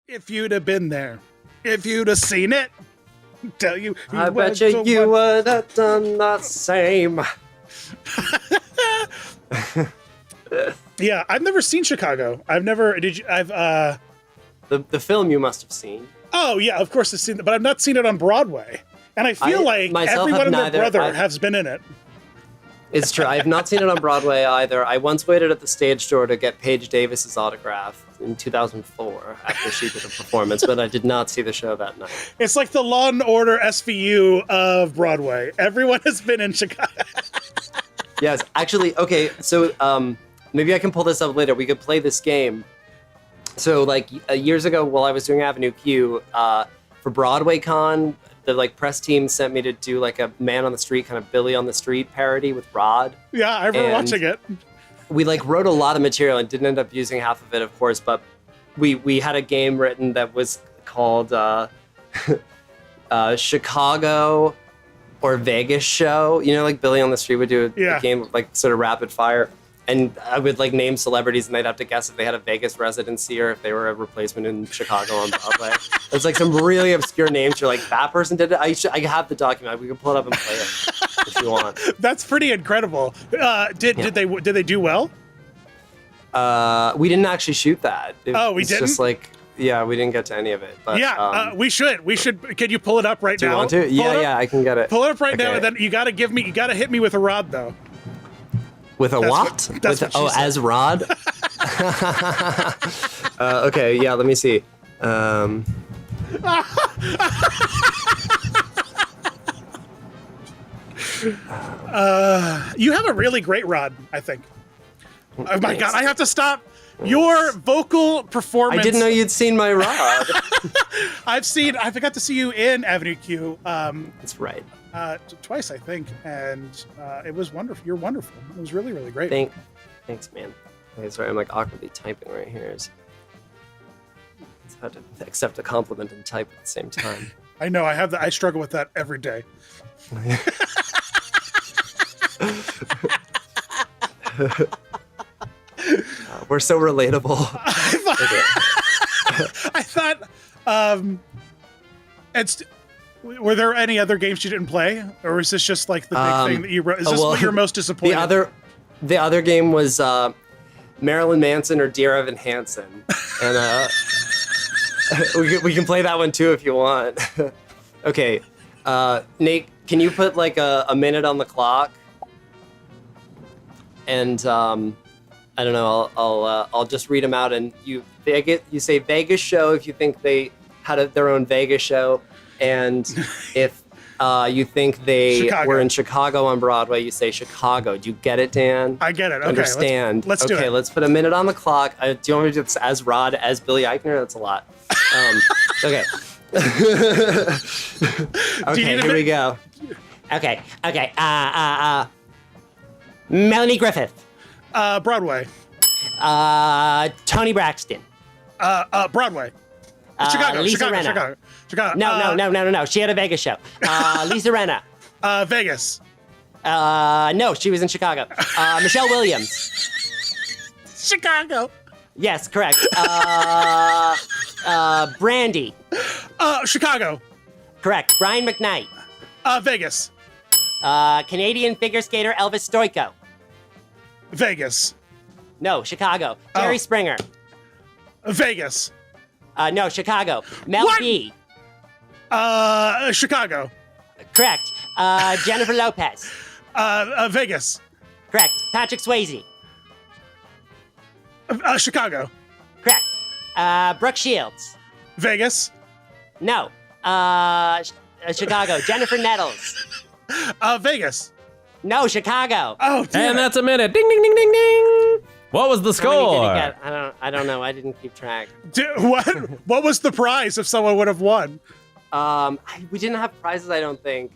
If you'd have been there, if you'd have seen it, tell you. I bet you would have done the same. Yeah, I've never seen Chicago. I've never. Did you? I've. The film you must have seen. Oh yeah, of course I've seen it, but I've not seen it on Broadway. And I feel like everyone and their brother has been in it. It's true. I have not seen it on Broadway either. I once waited at the stage door to get Paige Davis's autograph in 2004 after she did a performance, but I did not see the show that night. It's like the Law and Order SVU of Broadway. Everyone has been in Chicago. Yes, actually, okay, so maybe I can pull this up later. We could play this game. So like years ago while I was doing Avenue Q, for Broadway Con, the press team sent me to do like a Man on the Street, kind of Billy on the Street parody with Rod. Yeah, I remember watching it. We wrote a lot of material and didn't end up using half of it, of course, but we had a game written that was called Chicago or Vegas Show. You know, like Billy on the Street would do a game of sort of rapid fire. And I would name celebrities, and they'd have to guess if they had a Vegas residency or if they were a replacement in Chicago on Broadway. It's some really obscure names. You're like, that person did it. I have the document. We can pull it up and play it if you want. That's pretty incredible. Did they do well? We didn't actually shoot that. We didn't. Just we didn't get to any of it. But, we should. We should. Can you pull it up right now? Do you want to? Yeah, I can get it. Pull it up right now, and then you got to hit me with a rod though. With a what? As Rod? Okay, yeah, let me see. You have a really great Rod, I think. Oh my God, I have to stop. Your vocal performance. I didn't know you'd seen my Rod. I got to see you in Avenue Q. That's right. Twice, I think, and it was wonderful. You're wonderful. It was really, really great. Thanks, man. Okay, sorry, I'm awkwardly typing right here. It's hard to accept a compliment and type at the same time. I know. I struggle with that every day. We're so relatable. I thought. Were there any other games you didn't play, or was this just the big thing that you wrote? Is this what you're most disappointed? The other game was Marilyn Manson or Dear Evan Hansen, and we can play that one too if you want. Okay, Nate, can you put a minute on the clock? And I don't know. I'll just read them out, and you say Vegas show if you think they had their own Vegas show. And if you think they were in Chicago on Broadway, you say Chicago. Do you get it, Dan? I get it. Okay, understand. Let's do it. Okay, let's put a minute on the clock. Do you want me to do this as Rod, as Billy Eichner? That's a lot. Okay. Okay, here we go. Okay. Melanie Griffith. Broadway. Tony Braxton. Broadway. Lisa Rinna. Chicago. No. She had a Vegas show. Lisa Rinna. Vegas. No, she was in Chicago. Michelle Williams. Chicago. Yes, correct. Brandy. Chicago. Correct. Brian McKnight. Vegas. Canadian figure skater Elvis Stoico. Vegas. No, Chicago. Jerry Springer. Vegas. No, Chicago. Mel B. Chicago. Correct. Jennifer Lopez. Vegas. Correct. Patrick Swayze. Chicago. Correct. Brooke Shields. Vegas. No. Chicago. Jennifer Nettles. Vegas. No, Chicago. Oh, damn. And that's a minute. Ding, ding, ding, ding, ding. What was the score? I don't know. I didn't keep track. What was the prize if someone would have won? We didn't have prizes, I don't think.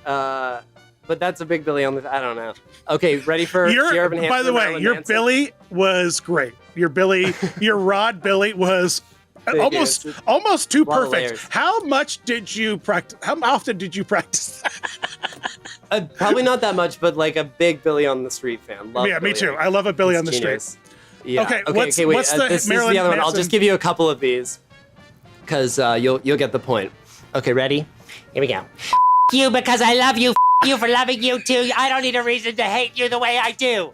But that's a big Billy on the. I don't know. Okay, ready for Urban Hansen? By the way, your Manson? Billy was great. Your Rod Billy was almost too perfect. How much did you practice? How often did you practice? Probably not that much, but a big Billy on the Street fan. Love Billy. Me too. I love a Billy on the Street. Yeah. Okay, wait. This is the other one. I'll just give you a couple of these. because you'll get the point. Okay, ready? Here we go. You because I love you. You for loving you too. I don't need a reason to hate you the way I do.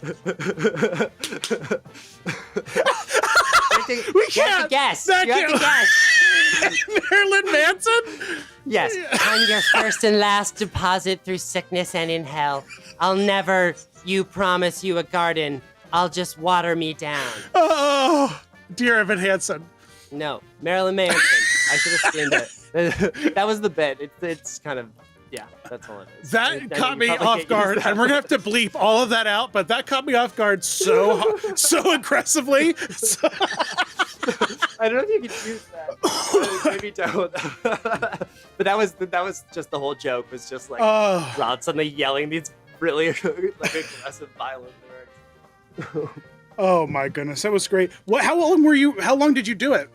We can't. You have to guess. That You have to guess. Marilyn Manson? Yes. I'm your first and last deposit through sickness and in hell. I'll never, you promise you a garden. I'll just water me down. Oh, dear Evan Hansen. No, Marilyn Manson. I should have screened it. That was the bit. It's kind of, yeah, that's all it is. That caught me off guard, and we're gonna have to bleep all of that out. But that caught me off guard so aggressively. So. I don't know if you could use that. Maybe don't. But that was just the whole joke. Was just like Rod suddenly yelling these really like aggressive, violent lyrics. Oh my goodness, that was great. How long did you do it?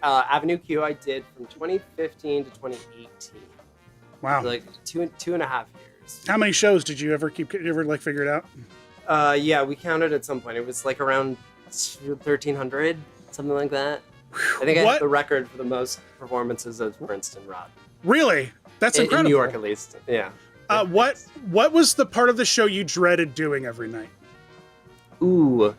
Avenue Q I did from 2015 to 2018. Wow. So like two and a half years. How many shows did you ever figure it out? Yeah, we counted at some point. It was like around 1,300, something like that. I think I had the record for the most performances of Princeton Rod. Really? That's incredible. In New York, at least. Yeah. What was the part of the show you dreaded doing every night? Ooh.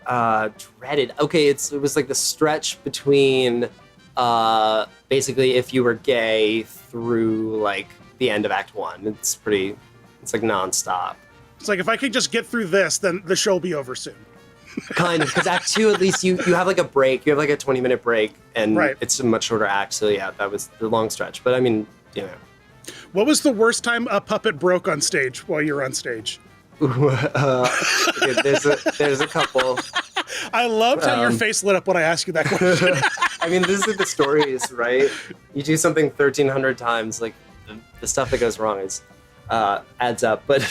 Dreaded. Okay, it was like the stretch between basically if you were gay through like the end of Act 1. It's like nonstop. It's like if I could just get through this, then the show will be over soon. Kind of, because Act 2 at least you have like a break. You have like a 20-minute break, and it's a much shorter act. So yeah, that was the long stretch. But I mean, you know. What was the worst time a puppet broke on stage while you were on stage? Okay, there's a couple. I loved how your face lit up when I asked you that question. I mean, this is the stories, right? You do something 1,300 times, like the stuff that goes wrong adds up. But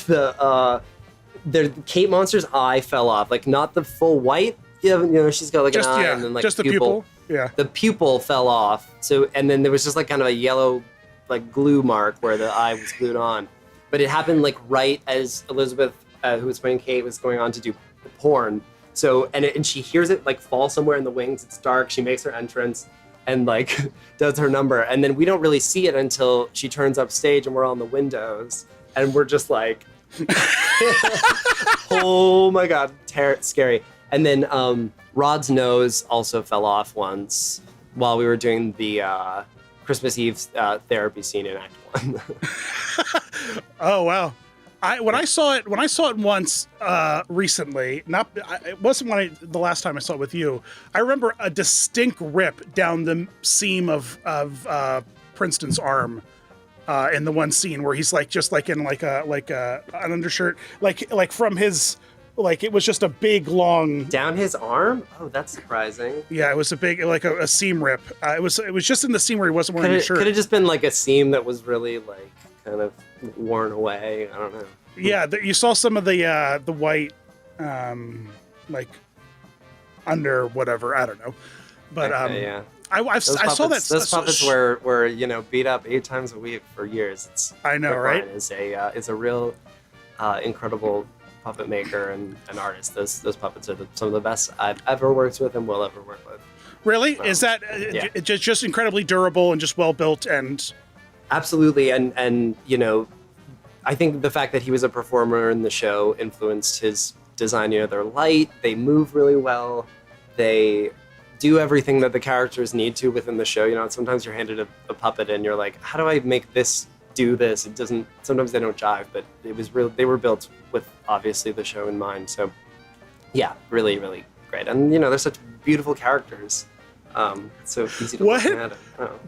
the Kate Monster's eye fell off, like not the full white. You know, she's got like an eye and then like just the pupil. Yeah, the pupil fell off. So and then there was just like kind of a yellow, like glue mark where the eye was glued on. But it happened like right as Elizabeth, who was playing Kate, was going on to do porn. So and she hears it like fall somewhere in the wings. It's dark. She makes her entrance and like does her number, and then we don't really see it until she turns up stage and we're on the windows and we're just like, oh my god, scary. And then Rod's nose also fell off once while we were doing the Christmas Eve therapy scene in Act 1. Oh wow! When I saw it once recently, it wasn't the last time I saw it with you. I remember a distinct rip down the seam of Princeton's arm in the one scene where he's like just like in like an undershirt, like from his. Like it was just a big long down his arm. Oh, that's surprising. Yeah, it was a big like a seam rip. It was just in the seam where he wasn't wearing a shirt. Could have just been like a seam that was really like kind of worn away. I don't know. Yeah, you saw some of the white like under whatever, I don't know. But yeah. I saw that. Those puppets were you know beat up 8 times a week for years. I know, right? Is a real incredible puppet maker and an artist. Those puppets are some of the best I've ever worked with and will ever work with. Really? Is that just incredibly durable and just well built and? Absolutely, and you know, I think the fact that he was a performer in the show influenced his design. You know, they're light, they move really well, they do everything that the characters need to within the show. You know, sometimes you're handed a puppet and you're like, how do I make this do this? It doesn't. Sometimes they don't jive, but it was real. They were built with obviously the show in mind. So, yeah, really, really great. And you know, they're such beautiful characters. It's so easy to look at.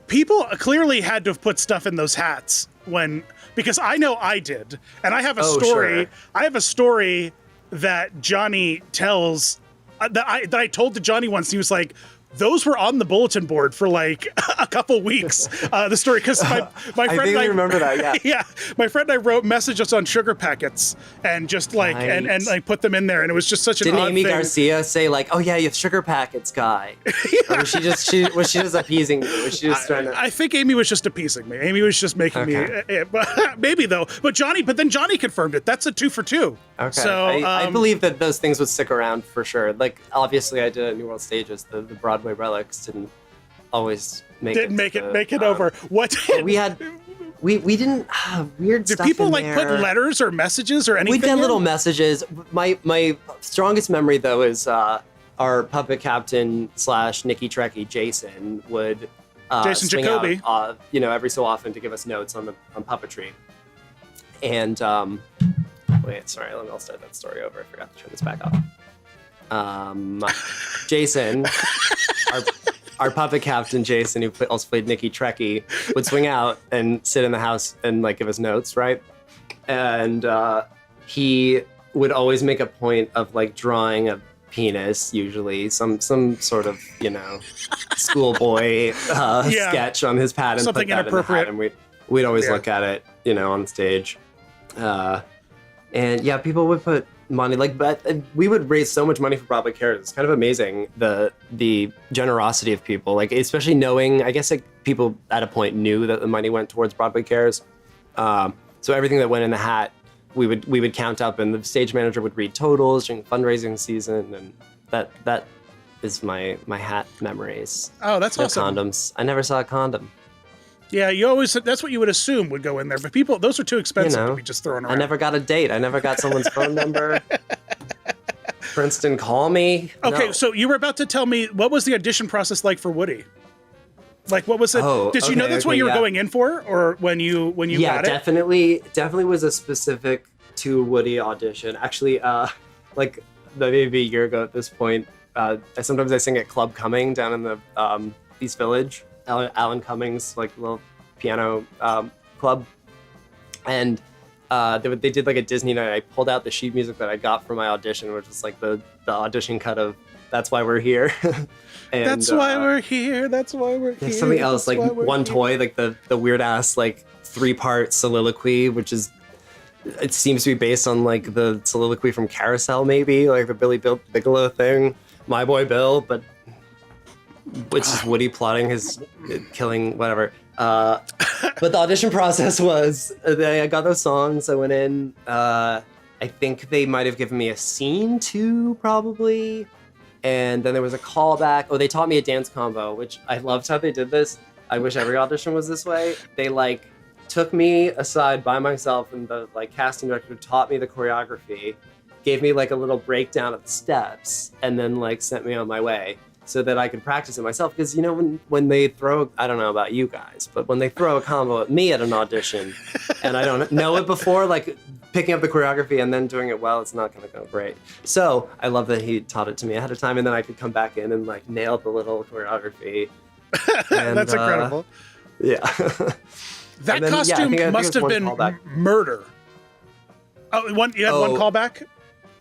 People clearly had to have put stuff in those hats because I know I did, and I have a story. Sure. I have a story that Johnny tells that I told to Johnny once. He was like, those were on the bulletin board for like a couple weeks. The story, because my friend I think I remember that. Yeah, yeah, my friend and I wrote messages on sugar packets and just like and like put them in there, and it was just such an Didn't odd Amy thing. Garcia say like, "Oh yeah, you have sugar packets, guy"? Or was she just appeasing me? Was she just trying to? I think Amy was just appeasing me. Amy was just making me. Maybe though. But then Johnny confirmed it. That's a 2 for 2. Okay. So I believe that those things would stick around for sure. Like obviously, I did at New World Stages. The Broadway relics didn't always make it over. What we had. We didn't weird did stuff. People in like there. put letters or messages or anything? We did little messages. My strongest memory though is our puppet captain / Nicky Trekkie Jason would Jason swing Jacoby, out, every so often to give us notes on puppetry. And wait, sorry, I'll start that story over. I forgot to turn this back off. Jason, our puppet captain Jason, who also played Nicky Trekkie, would swing out and sit in the house and like give us notes, right? And he would always make a point of like drawing a penis, usually some sort of schoolboy sketch on his pad and something put that inappropriate. in the hat, and we'd always look at it, on stage. And yeah, people would put money, but we would raise so much money for Broadway Cares. It's kind of amazing the generosity of people, like especially knowing, I guess, like people at a point knew that the money went towards Broadway Cares. So everything that went in the hat, we would count up, and the stage manager would read totals during fundraising season, and that is my hat memories. Oh, that's no awesome. Condoms. I never saw a condom. Yeah, that's what you would assume would go in there, but those are too expensive to be just thrown around. I never got a date. I never got someone's phone number. Princeton, call me. Okay, No. so you were about to tell me, what was the audition process like for Woody? Like, what was it? Did you know that's what you were going in for, or when you got it? Yeah, definitely was a specific to Woody audition. Actually, like maybe a year ago at this point, sometimes I sing at Club Cumming down in the East Village. Alan Cummings, like little piano club, and they did like a Disney night. I pulled out the sheet music that I got for my audition, which was like the audition cut of "That's Why We're Here." And, that's why we're here. That's why we're here. Something else, like One Toy, like the weird ass like 3-part soliloquy, which is, it seems to be based on like the soliloquy from Carousel, maybe like the Billy Bigelow thing, My Boy Bill, but which is Woody plotting his killing, whatever. But the audition process was, I got those songs, I went in, I think they might have given me a scene too, probably. And then there was a callback. Oh, they taught me a dance combo, which I loved how they did this. I wish every audition was this way. They like took me aside by myself, and the like casting director taught me the choreography, gave me like a little breakdown of the steps, and then like sent me on my way, so that I could practice it myself. Because when they throw, I don't know about you guys, but when they throw a combo at me at an audition, and I don't know it before, like picking up the choreography and then doing it well, it's not going to go great. So I love that he taught it to me ahead of time, and then I could come back in and like nail the little choreography. And, that's incredible. Yeah. That then, costume I think must have been murder. Oh, you had one callback?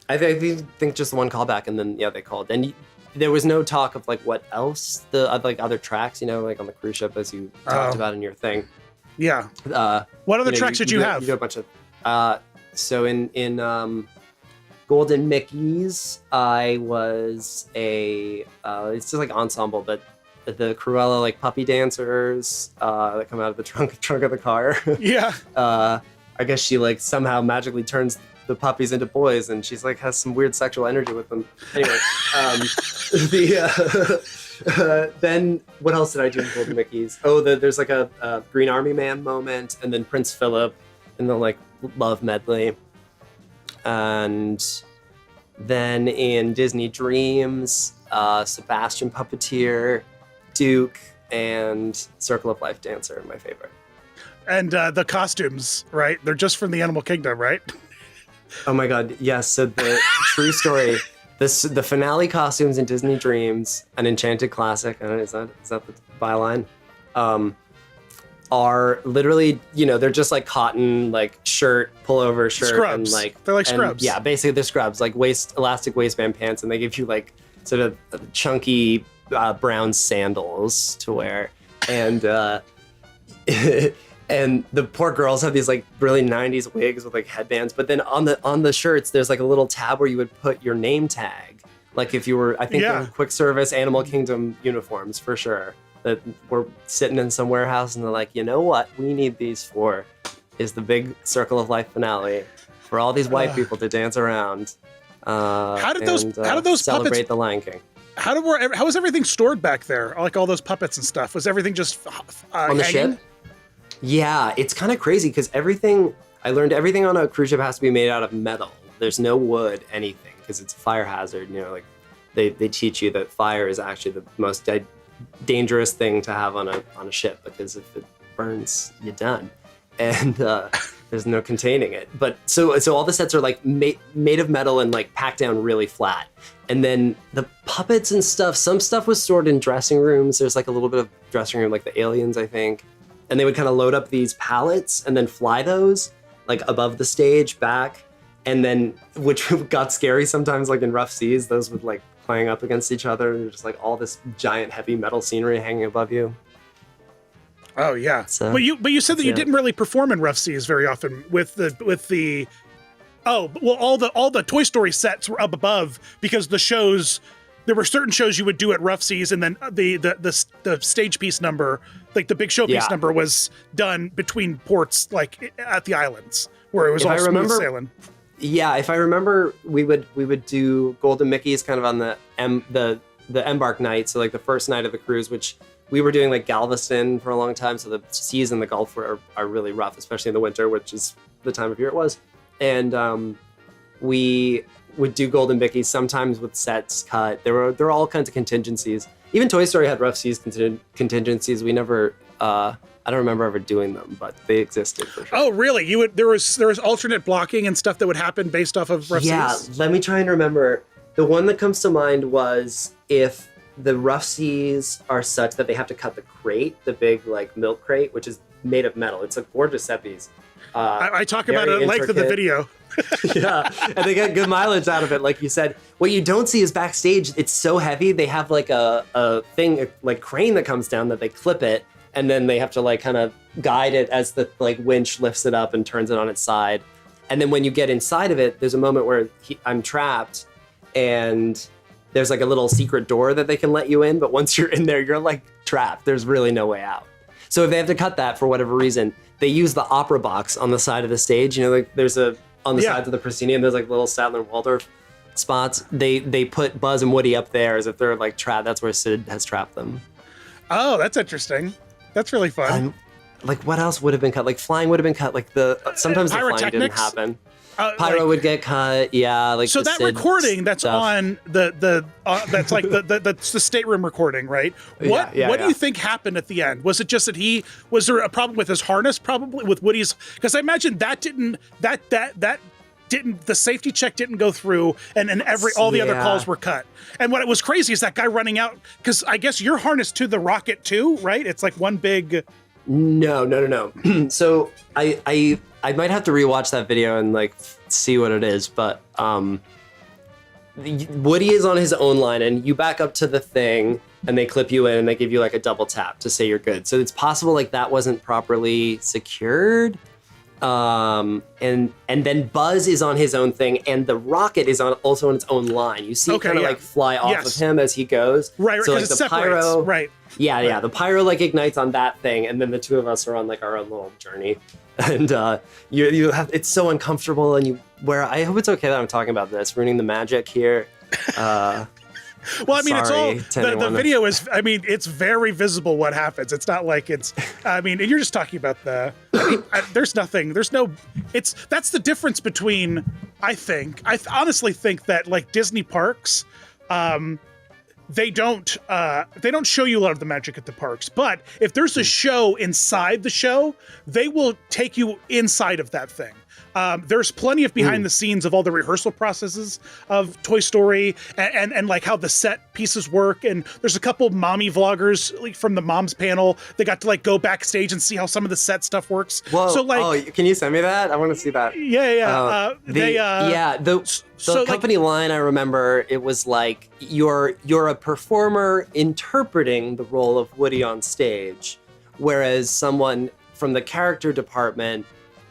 I think just one callback, and then they called. And there was no talk of like what else, the like other tracks, like on the cruise ship, as you talked about in your thing. Yeah. What other tracks did you have? You do a bunch of. So in Golden Mickey's, I was it's just like ensemble, but the Cruella like puppy dancers that come out of the trunk of the car. Yeah. I guess she like somehow magically turns the puppies into boys, and she's like has some weird sexual energy with them. Anyway, then what else did I do in Golden Mickey's? Oh, there's like a Green Army Man moment, and then Prince Philip in the like love medley, and then in Disney Dreams, Sebastian Puppeteer, Duke, and Circle of Life Dancer are my favorite. And the costumes, right? They're just from the Animal Kingdom, right? Oh my God, yes. So the true story, the finale costumes in Disney Dreams, an Enchanted classic, I don't know, is that the byline? Are literally, they're just like cotton, like pullover shirt, scrubs. And they're like scrubs. Yeah, basically they're scrubs, like elastic waistband pants, and they give you like sort of chunky brown sandals to wear, and and the poor girls have these like really 90s wigs with like headbands. But then on the shirts, there's like a little tab where you would put your name tag. Like if you were, I think, the quick service Animal Kingdom uniforms for sure that were sitting in some warehouse, and they're like, you know what, we need these for is the big Circle of Life finale for all these white people to dance around. How did those celebrate puppets, the Lion King? How was everything stored back there? Like all those puppets and stuff. Was everything just on the hanging? ship? Yeah, it's kind of crazy because I learned everything on a cruise ship has to be made out of metal. There's no wood, anything, because it's a fire hazard. You know, like they teach you that fire is actually the most dangerous thing to have on a ship, because if it burns, you're done. And there's no containing it. But so all the sets are like made of metal and like packed down really flat. And then the puppets and stuff, some stuff was stored in dressing rooms. There's like a little bit of dressing room, like the aliens, I think. And they would kind of load up these pallets and then fly those like above the stage back. And then, which got scary sometimes, like in rough seas, those would like playing up against each other. And just like all this giant heavy metal scenery hanging above you. Oh yeah. So, but you said that you didn't really perform in rough seas very often with the all the Toy Story sets were up above because there were certain shows you would do at rough seas, and then the stage piece number, like the big showpiece number, was done between ports, like at the islands where it was all smooth sailing. Yeah, if I remember, we would do Golden Mickey's kind of on the embark night, so like the first night of the cruise, which we were doing like Galveston for a long time, so the seas in the Gulf are really rough, especially in the winter, which is the time of year it was. And we would do Golden Mickey sometimes with sets cut. There were all kinds of contingencies. Even Toy Story had rough seas contingencies. We never, I don't remember ever doing them, but they existed for sure. Oh, really? There was alternate blocking and stuff that would happen based off of rough seas? Yeah, let me try and remember. The one that comes to mind was if the rough seas are such that they have to cut the crate, the big like milk crate, which is made of metal. It's a gorgeous set piece. I talk about it at length in the video. Yeah, and they get good mileage out of it, like you said. What you don't see is backstage, it's so heavy, they have like a thing, like crane that comes down that they clip it, and then they have to like kind of guide it as the like winch lifts it up and turns it on its side. And then when you get inside of it, there's a moment where I'm trapped, and there's like a little secret door that they can let you in, but once you're in there, you're like trapped. There's really no way out. So if they have to cut that for whatever reason, they use the opera box on the side of the stage. You know, like there's on the sides of the proscenium, there's like little Statler and Waldorf spots. They put Buzz and Woody up there as if they're like trapped. That's where Sid has trapped them. Oh, that's interesting. That's really fun. Like what else would have been cut? Like flying would have been cut. Like sometimes the flying didn't happen. Pyro would get cut, yeah. Like so that recording that's stuff. On that's like the stateroom recording, right? What do you think happened at the end? Was it just that was there a problem with his harness, probably with Woody's? Because I imagine that didn't the safety check didn't go through, and all the other calls were cut. And what was crazy is that guy running out, because I guess you're harnessed to the rocket too, right? It's like one big. No. So I might have to rewatch that video and like see what it is, but Woody is on his own line, and you back up to the thing and they clip you in and they give you like a double tap to say you're good. So it's possible like that wasn't properly secured. And then Buzz is on his own thing, and the rocket is also on its own line. You see it kind of like fly off of him as he goes. Right, so like the pyro, right. Yeah, the pyro like ignites on that thing, and then the two of us are on like our own little journey. And you have, it's so uncomfortable, and I hope it's okay that I'm talking about this, ruining the magic here. Well, I mean, sorry, it's all the video is. I mean, it's very visible what happens. It's not like it's. I mean, and you're just talking about there's nothing. There's no. That's the difference between. I honestly think that like Disney parks, they don't show you a lot of the magic at the parks. But if there's a show inside the show, they will take you inside of that thing. There's plenty of behind the scenes of all the rehearsal processes of Toy Story and like how the set pieces work. And there's a couple mommy vloggers like, from the moms panel. They got to like go backstage and see how some of the set stuff works. Whoa. So like, can you send me that? I want to see that. Yeah. The company line, I remember, it was like you're a performer interpreting the role of Woody on stage, whereas someone from the character department,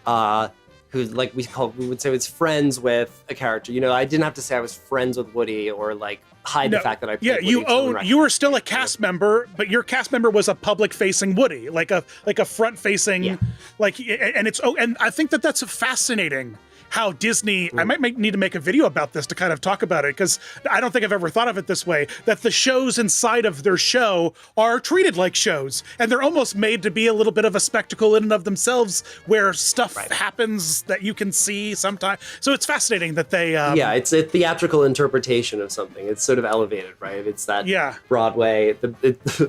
who like we would say was friends with a character. You know, I didn't have to say I was friends with Woody or like hide the fact that I played Woody. You were still a cast member, but your cast member was a public facing Woody, like a front facing, and I think that's fascinating. How Disney, I might need to make a video about this to kind of talk about it, because I don't think I've ever thought of it this way, that the shows inside of their show are treated like shows, and they're almost made to be a little bit of a spectacle in and of themselves, where stuff happens that you can see sometimes. So it's fascinating that they... it's a theatrical interpretation of something. It's sort of elevated, right? It's that Broadway,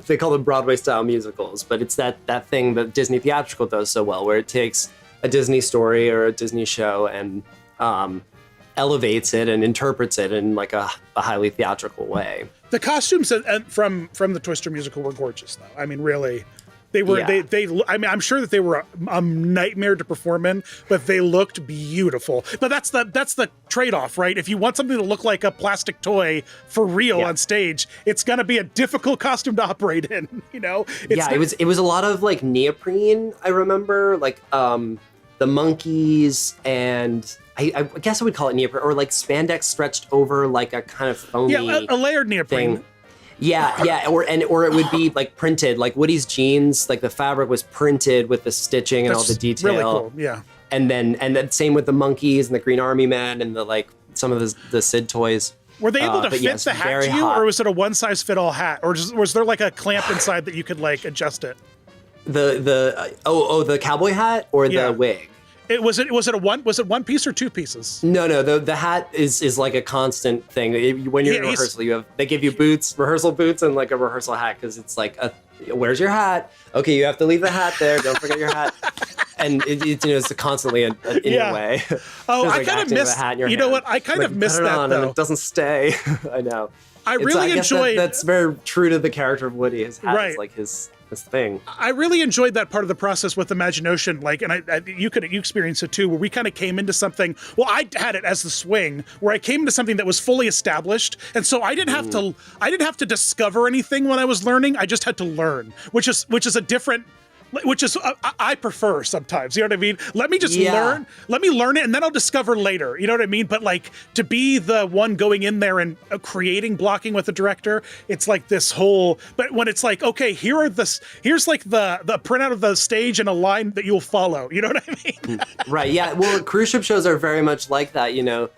they call them Broadway-style musicals, but it's that thing that Disney theatrical does so well, where it takes a Disney story or a Disney show and elevates it and interprets it in like a highly theatrical way. The costumes from the Toy Story musical were gorgeous, though. I mean, really, they were. I mean, I'm sure that they were a nightmare to perform in, but they looked beautiful. But that's the trade-off, right? If you want something to look like a plastic toy for real on stage, it's gonna be a difficult costume to operate in. You know? It was a lot of like neoprene. I remember like the monkeys and I guess I would call it neoprene, or like spandex stretched over like a kind of foamy a layered neoprene thing. Or it would be like printed, like Woody's jeans, like the fabric was printed with the stitching and all the detail. Really cool, yeah. And then same with the monkeys and the Green Army Men and the like some of the Sid toys. Were they able to fit the hat to you, or was it a one-size-fit-all hat, or was there like a clamp inside that you could like adjust it? The cowboy hat or the wig? Was it one piece or two pieces? No. The hat is like a constant thing. When you're in rehearsal, they give you rehearsal boots, and like a rehearsal hat, because it's like, where's your hat? Okay, you have to leave the hat there. Don't forget your hat. And it's constantly in your way. Oh, I kind of missed. You know what? I kind of missed that though. And it doesn't stay. I know. I really enjoyed. That's very true to the character of Woody. His hat is like his thing. I really enjoyed that part of the process with Imagination. Like, and you experienced it too, where we kind of came into something. Well, I had it as the swing, where I came into something that was fully established, and so I didn't have to discover anything when I was learning. I just had to learn, which is a different. Which is I prefer sometimes, you know what I mean? Let me just learn. Let me learn it, and then I'll discover later. You know what I mean? But like to be the one going in there and creating blocking with the director, it's like this whole. But when it's like, okay, here's like the printout of the stage and a line that you'll follow. You know what I mean? Right. Yeah. Well, cruise ship shows are very much like that. You know,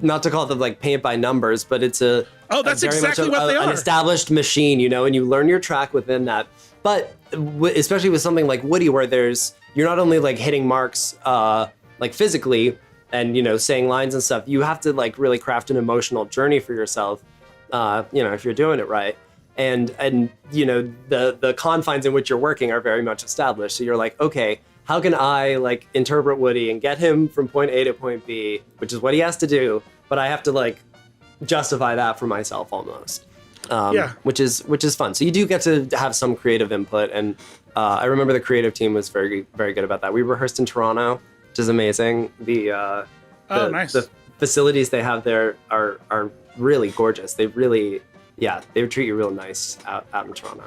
not to call them like paint by numbers, but it's that's exactly what they are. An established machine, you know, and you learn your track within that. But especially with something like Woody, where you're not only like hitting marks like physically and, you know, saying lines and stuff, you have to like really craft an emotional journey for yourself, you know, if you're doing it right. And you know, the confines in which you're working are very much established. So you're like, okay, how can I like interpret Woody and get him from point A to point B, which is what he has to do, but I have to like justify that for myself almost. Which is fun. So you do get to have some creative input, and I remember the creative team was very, very good about that. We rehearsed in Toronto, which is amazing. The facilities they have there are really gorgeous. They really, they would treat you real nice out in Toronto.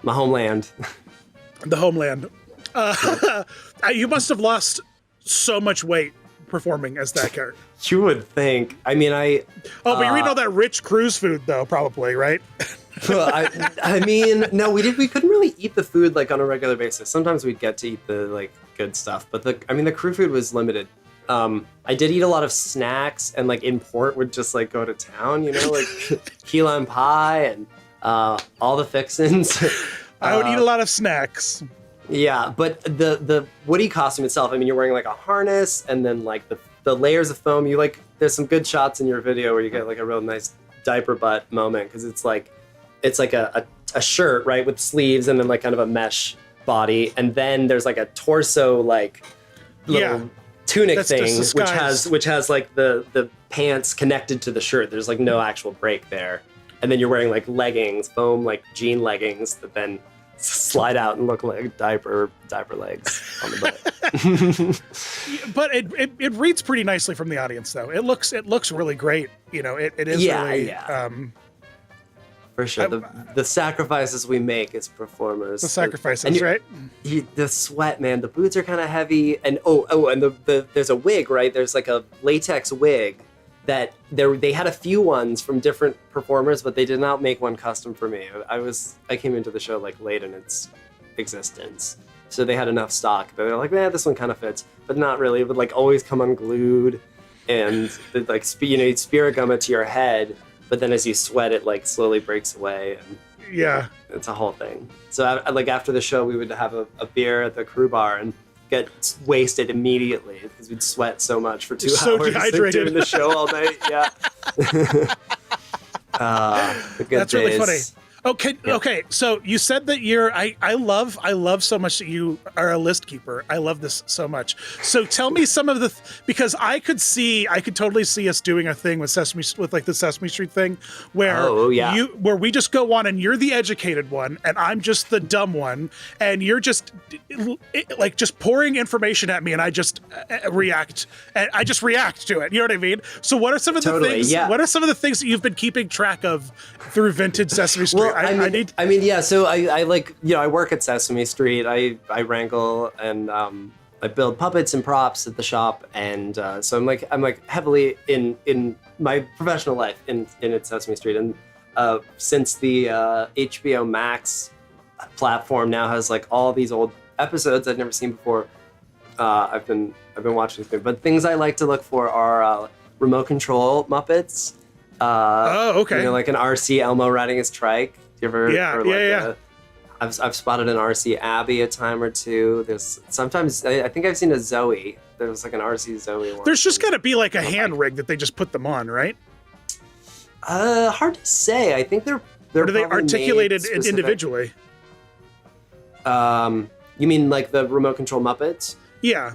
My homeland. The homeland. You must have lost so much weight performing as that character. You would think. I mean, but you're eating all that rich cruise food, though, probably, right? I mean, no, we couldn't really eat the food like on a regular basis. Sometimes we'd get to eat the like good stuff, but the crew food was limited. I did eat a lot of snacks, and like in port would just like go to town, you know, like key lime pie and all the fixins. I would eat a lot of snacks. Yeah, but the Woody costume itself, I mean, you're wearing like a harness, and then like the layers of foam. You like, there's some good shots in your video where you get like a real nice diaper butt moment, because it's like a shirt, right, with sleeves and then like kind of a mesh body, and then there's like a torso like little tunic That's thing, disguised. which has like the pants connected to the shirt. There's like no actual break there, and then you're wearing like leggings, foam like jean leggings that then slide out and look like diaper legs on the butt. But it reads pretty nicely from the audience, though. It looks really great. You know, it is really. For sure, the sacrifices we make as performers. The sacrifices, right? The sweat, man. The boots are kind of heavy, and and there's a wig, right? There's like a latex wig that they had a few ones from different performers, but they did not make one custom for me. I came into the show like late in its existence, so they had enough stock. But they're like, this one kind of fits, but not really. It would like always come unglued, and like you'd spirit gum it to your head. But then as you sweat, it like slowly breaks away. And yeah, it's a whole thing. So like after the show, we would have a beer at the crew bar and get wasted immediately because we'd sweat so much for 2 so hours dehydrated. doing the show all night. Yeah. That's really funny. Okay. So you said that I love so much that you are a list keeper. I love this so much. So tell me some of because I could totally see us doing a thing with the Sesame Street thing where where we just go on and you're the educated one and I'm just the dumb one and you're just like just pouring information at me and I just react and I just react to it. You know what I mean? So what are some of the things? Yeah. What are some of the things that you've been keeping track of through vintage Sesame Street? Well, So I like, I work at Sesame Street. I wrangle and I build puppets and props at the shop, and so I'm like heavily in my professional life in at Sesame Street. And since the HBO Max platform now has like all these old episodes I've never seen before, I've been watching through. But things I like to look for are remote control Muppets. Okay. Like an RC Elmo riding his trike. Do you ever? Yeah. I've spotted an RC Abby a time or two. There's sometimes I think I've seen a Zoe. There was like an RC Zoe one. There's just got to be like a hand rig that they just put them on, right? Hard to say. I think they're or do they articulated individually? You mean like the remote control Muppets? Yeah.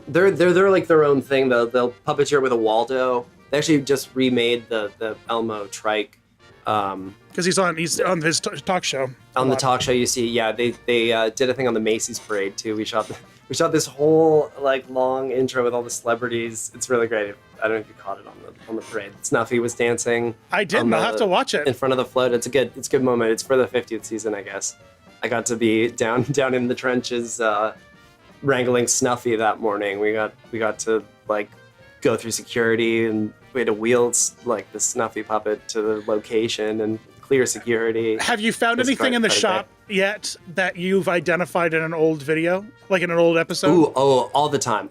They're like their own thing. They'll puppeteer with a Waldo. They actually just remade the Elmo trike. Because he's on his talk show. On the talk show, you see, they did a thing on the Macy's parade too. We shot this whole like long intro with all the celebrities. It's really great. I don't know if you caught it on the parade. Snuffy was dancing. I didn't. I'll have to watch it in front of the float. It's a good moment. It's for the 50th season, I guess. I got to be down in the trenches, wrangling Snuffy that morning. We got to like go through security, and we had to wheel like the Snuffy puppet to the location and clear security. Have you found anything in the shop yet that you've identified in an old video, like in an old episode? All the time.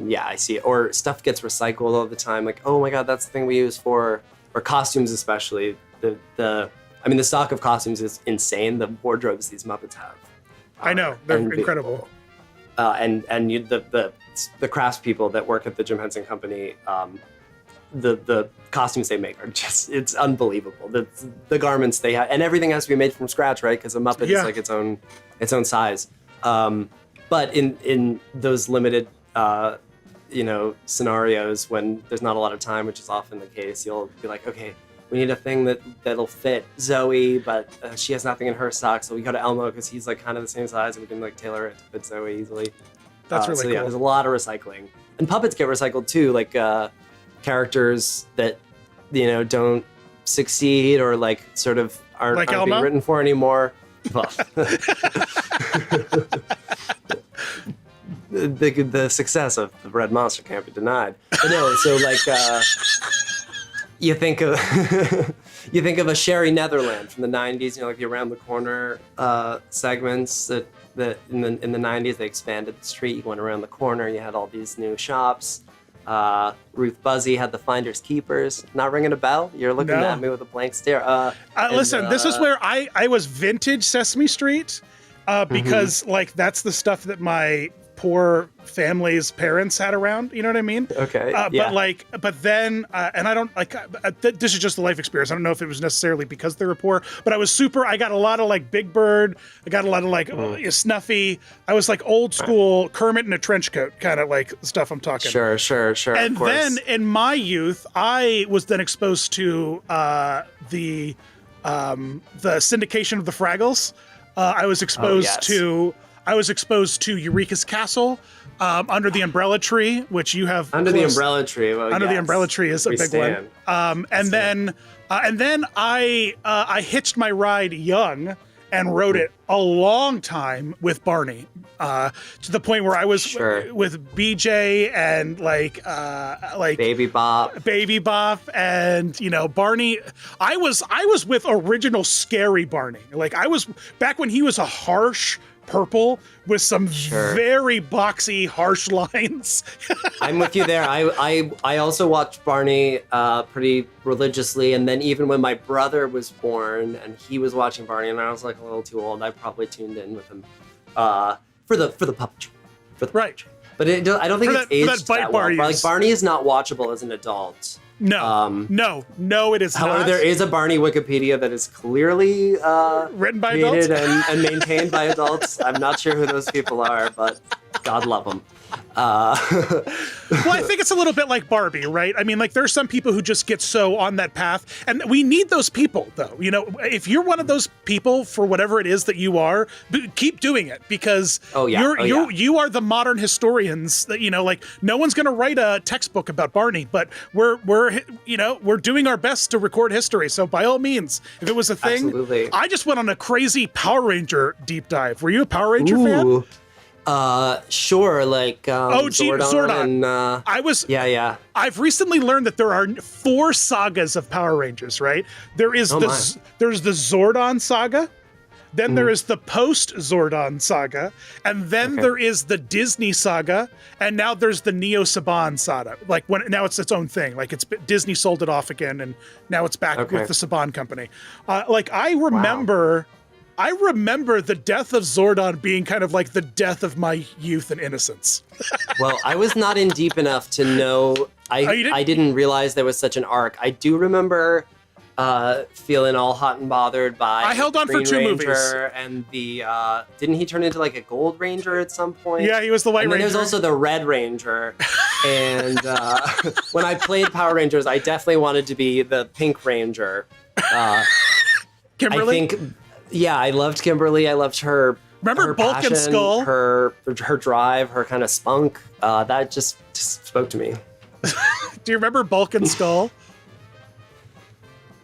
Yeah, I see it. Or stuff gets recycled all the time. Like, oh my God, that's the thing we use or costumes especially. The stock of costumes is insane. The wardrobes these Muppets have. I know, they're incredible. And the craftspeople that work at the Jim Henson Company, the costumes they make are just, it's unbelievable. The garments they have, and everything has to be made from scratch, right? Because a Muppet is like its own size. But in those limited scenarios when there's not a lot of time, which is often the case, you'll be like, okay, we need a thing that'll fit Zoe, but she has nothing in her stock, so we go to Elmo because he's like kind of the same size, and we can like tailor it to fit Zoe easily. That's really cool. Yeah, there's a lot of recycling, and puppets get recycled too, like characters that don't succeed or like sort of aren't being written for anymore. Well, the success of the Red Monster can't be denied. But no, so like. You think of a Sherry Netherland from the 90s, like the around the corner segments that in the 90s they expanded the street. You went around the corner, you had all these new shops. Ruth Buzzy had the Finders Keepers. Not ringing a bell? You're looking at me with a blank stare. Listen, this is where I was vintage Sesame Street because like that's the stuff that my poor families' parents had around. You know what I mean? Okay. But then, and I don't this is just the life experience. I don't know if it was necessarily because they were poor, but I got a lot of like Big Bird. I got a lot of like Snuffy. I was like old school Kermit in a trench coat kind of like stuff I'm talking. Sure. And then in my youth, I was then exposed to the syndication of the Fraggles. I was exposed to Eureka's Castle, Under the Umbrella Tree, which you have. Under the Umbrella Tree. Well, Under the Umbrella Tree is a big one. And then I hitched my ride young and rode it a long time with Barney, to the point where I was with BJ and like Baby Bop, and Barney. I was with original scary Barney. Like I was back when he was a harsh purple with some very boxy, harsh lines. I'm with you there. I also watched Barney pretty religiously, and then even when my brother was born and he was watching Barney, and I was like a little too old, I probably tuned in with him for the puppetry. Right. But I don't think it's aged that well. Like Barney is not watchable as an adult. No, it is however, not. There is a Barney Wikipedia that is clearly written by adults and maintained by adults. I'm not sure who those people are, but God love them. Well, I think it's a little bit like Barbie, right? I mean, like there's some people who just get so on that path, and we need those people, though. If you're one of those people for whatever it is that you are, keep doing it because you are the modern historians. That like no one's going to write a textbook about Barney, but we're doing our best to record history. So by all means, if it was a thing, absolutely. I just went on a crazy Power Ranger deep dive. Were you a Power Ranger fan? Sure, like Zordon. And, I was. Yeah. I've recently learned that there are 4 sagas of Power Rangers. Right? There is there's the Zordon saga, then there is the post Zordon saga, and then there is the Disney saga, and now there's the Neo Saban saga. Like now it's its own thing. Like Disney sold it off again, and now it's back with the Saban company. I remember. I remember the death of Zordon being kind of like the death of my youth and innocence. Well, I was not in deep enough to know. I didn't realize there was such an arc. I do remember feeling all hot and bothered by I held on Green for 2 Ranger movies. And the didn't he turn into like a Gold Ranger at some point? Yeah, he was the White and then Ranger. There's also the Red Ranger. And when I played Power Rangers, I definitely wanted to be the Pink Ranger. Kimberly? I think. Yeah, I loved Kimberly. I loved her. Remember her Bulk passion, and Skull? Her drive, her kind of spunk. That just spoke to me. Do you remember Bulk and Skull?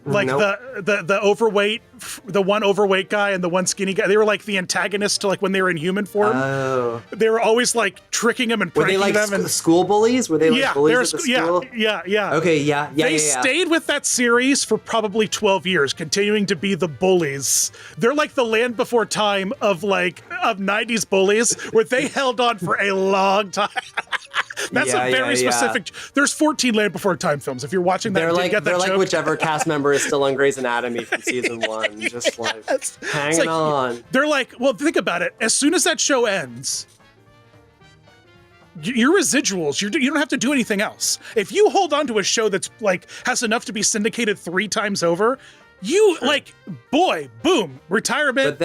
Like nope. the overweight, the one overweight guy and the one skinny guy. They were like the antagonists to like when they were in human form. Oh. They were always like tricking them and pranking them. Were they like school bullies? Were they like bullies at the school? Yeah. Okay, yeah. They stayed with that series for probably 12 years, continuing to be the bullies. They're like the Land Before Time of 90s bullies, where they held on for a long time. That's a very specific. There's 14 Land Before Time films. If you're watching that, they're like whichever cast member is still on Grey's Anatomy from season 1, just like hanging on. They're like, well, think about it. As soon as that show ends, your residuals, you don't have to do anything else. If you hold on to a show that's like has enough to be syndicated 3 times over, you boom, retirement.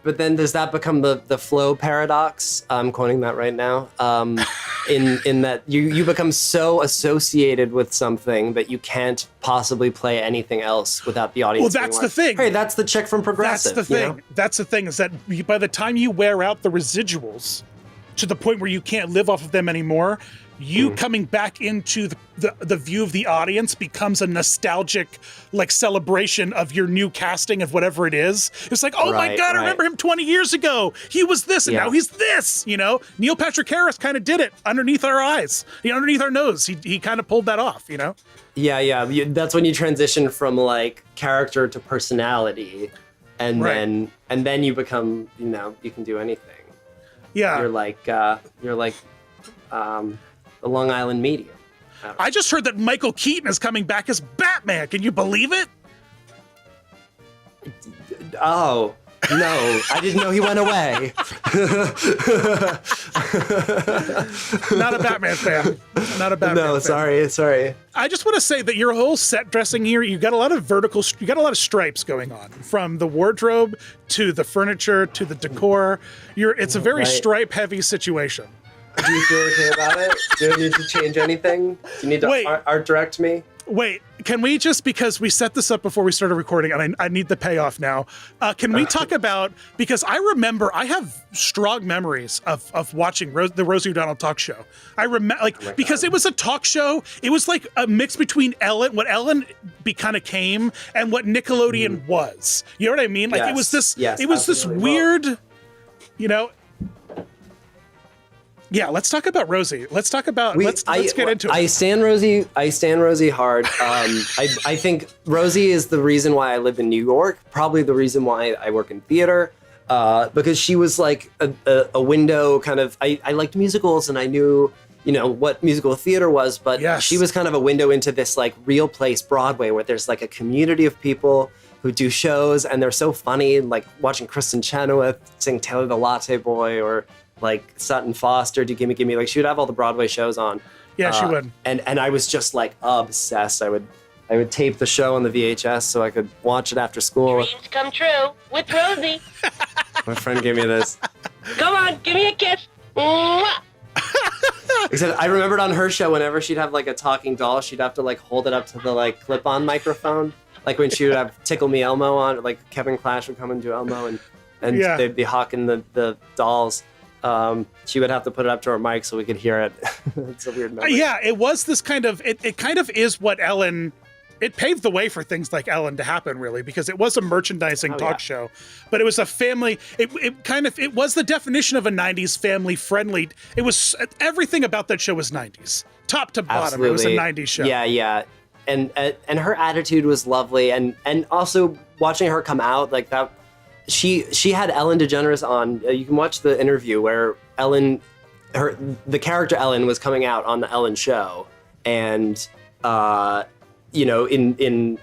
But then does that become the flow paradox? I'm quoting that right now. In that you become so associated with something that you can't possibly play anything else without the audience. Well, that's the thing. Hey, that's the chick from Progressive. That's the thing. That's the thing is that by the time you wear out the residuals to the point where you can't live off of them anymore, you coming back into the view of the audience becomes a nostalgic celebration of your new casting of whatever it is. It's like, oh my God, I remember him 20 years ago. He was this and now he's this, Neil Patrick Harris kind of did it underneath our eyes, underneath our nose. He kind of pulled that off, Yeah. That's when you transition from character to personality and then you become, you can do anything. Yeah. You're like the Long Island Medium. I just heard that Michael Keaton is coming back as Batman. Can you believe it? Oh, No, I didn't know he went away. Not a Batman fan. Not a Batman fan. No, sorry. I just want to say that your whole set dressing here, you got a lot of you got a lot of stripes going on, from the wardrobe to the furniture to the decor. It's a very stripe-heavy situation. Do you feel okay about it? Do you need to change anything? Do you need to art direct me? Wait, can we just, because we set this up before we started recording, and I need the payoff now, can we talk about, because I remember, I have strong memories of watching the Rosie O'Donnell talk show. I remember, because it was a talk show, it was like a mix between what Ellen kind of came, and what Nickelodeon was. You know what I mean? Like, it was this weird, Yeah, let's talk about Rosie. Let's talk about let's get into it. I stand Rosie hard. I think Rosie is the reason why I live in New York, probably the reason why I work in theater, because she was like a window kind of. I liked musicals and I knew what musical theater was, but she was kind of a window into this like real place, Broadway, where there's like a community of people who do shows and they're so funny, like watching Kristen Chenoweth sing Taylor the Latte Boy or like Sutton Foster, Do Gimme Gimme. Like she would have all the Broadway shows on. Yeah, she would. And I was just like obsessed. I would tape the show on the VHS so I could watch it after school. Dreams come true with Rosie. My friend gave me this. Come on, give me a kiss. Mwah! Except I remembered on her show, whenever she'd have like a talking doll, she'd have to like hold it up to the like clip-on microphone. Like when she would have Tickle Me Elmo on, like Kevin Clash would come and do Elmo and they'd be hawking the dolls. She would have to put it up to her mic so we could hear it. It's a weird memory. Yeah, it was this kind of, it kind of is what Ellen, it paved the way for things like Ellen to happen, really, because it was a merchandising talk show, but it was a family, it was the definition of a 90s family friendly. It was, everything about that show was 90s. Top to bottom, Absolutely. It was a 90s show. Yeah. And her attitude was lovely. And also watching her come out like that, she had Ellen DeGeneres on. You can watch the interview where the character Ellen was coming out on the Ellen show, and in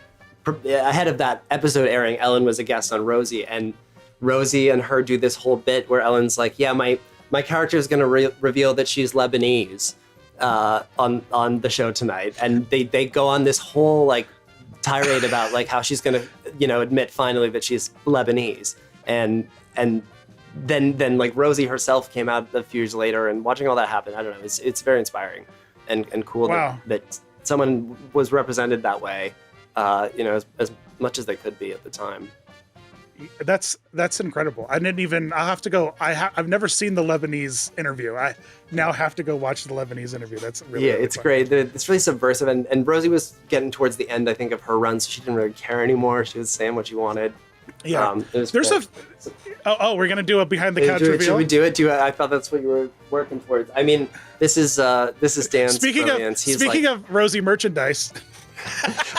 ahead of that episode airing, Ellen was a guest on Rosie, and Rosie and her do this whole bit where Ellen's like, "Yeah, my character is going to reveal that she's Lebanese on the show tonight," and they go on this whole like tirade about like how she's gonna admit finally that she's Lebanese, and then like Rosie herself came out a few years later, and watching all that happen, I don't know, it's very inspiring and cool that someone was represented that way, as much as they could be at the time. That's incredible. I'll have to go. I've never seen the Lebanese interview. I now have to go watch the Lebanese interview. That's really it's fun. Great. It's really subversive, and Rosie was getting towards the end, I think, of her run, so she didn't really care anymore. She was saying what she wanted. Yeah. We're gonna do a behind the couch reveal. Should we do it? I thought that's what you were working towards. I mean, this is Dan's brilliance. Speaking of Rosie merchandise.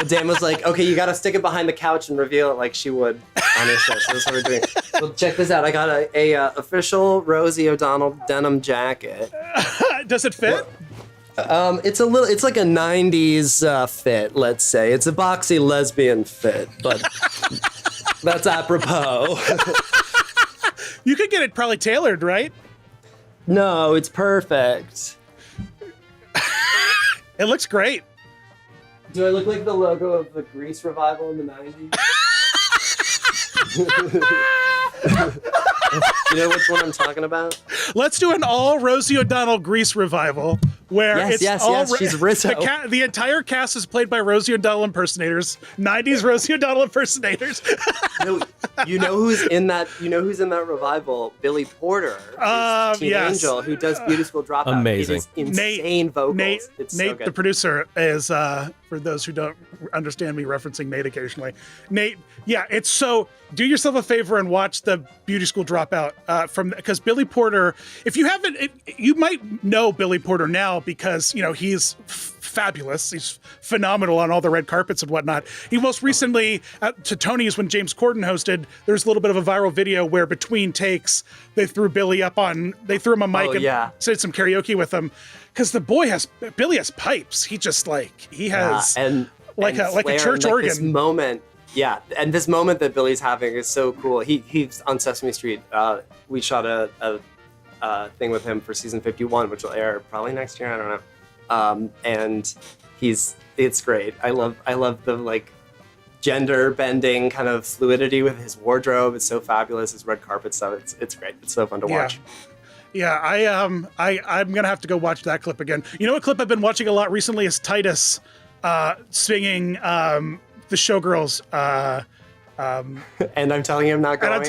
Dan was like, okay, you got to stick it behind the couch and reveal it like she would on her show. So that's what we're doing. Well, check this out. I got a official Rosie O'Donnell denim jacket. Does it fit? It's like a 90s fit, let's say. It's a boxy lesbian fit, but that's apropos. You could get it probably tailored, right? No, it's perfect. It looks great. Do I look like the logo of the Grease revival in the 90s? You know which one I'm talking about? Let's do an all Rosie O'Donnell Grease revival where she's Rizzo. The entire cast is played by Rosie O'Donnell impersonators, 90s Rosie O'Donnell impersonators. No, you know who's in that revival? Billy Porter, Teen Angel, who does Beauty School Dropout. Amazing. It is insane vocals. Nate, so good. The producer, is for those who don't understand me referencing Nate occasionally. Nate, it's so. Do yourself a favor and watch the Beauty School Dropout because Billy Porter. If you haven't, you might know Billy Porter now because he's fabulous. He's phenomenal on all the red carpets and whatnot. He most recently to Tony's when James Corden hosted. There's a little bit of a viral video where between takes they threw Billy him a mic and did some karaoke with him because Billy has pipes. He just he has and like a church like organ. this moment Yeah, and this moment that Billy's having is so cool. He's on Sesame Street. We shot a thing with him for season 51, which will air probably next year. I don't know. And it's great. I love the like gender bending kind of fluidity with his wardrobe. It's so fabulous. His red carpet stuff. It's great. It's so fun to watch. Yeah, I'm gonna have to go watch that clip again. You know what clip I've been watching a lot recently is Titus singing the Showgirls. And I'm telling you, I'm not going. And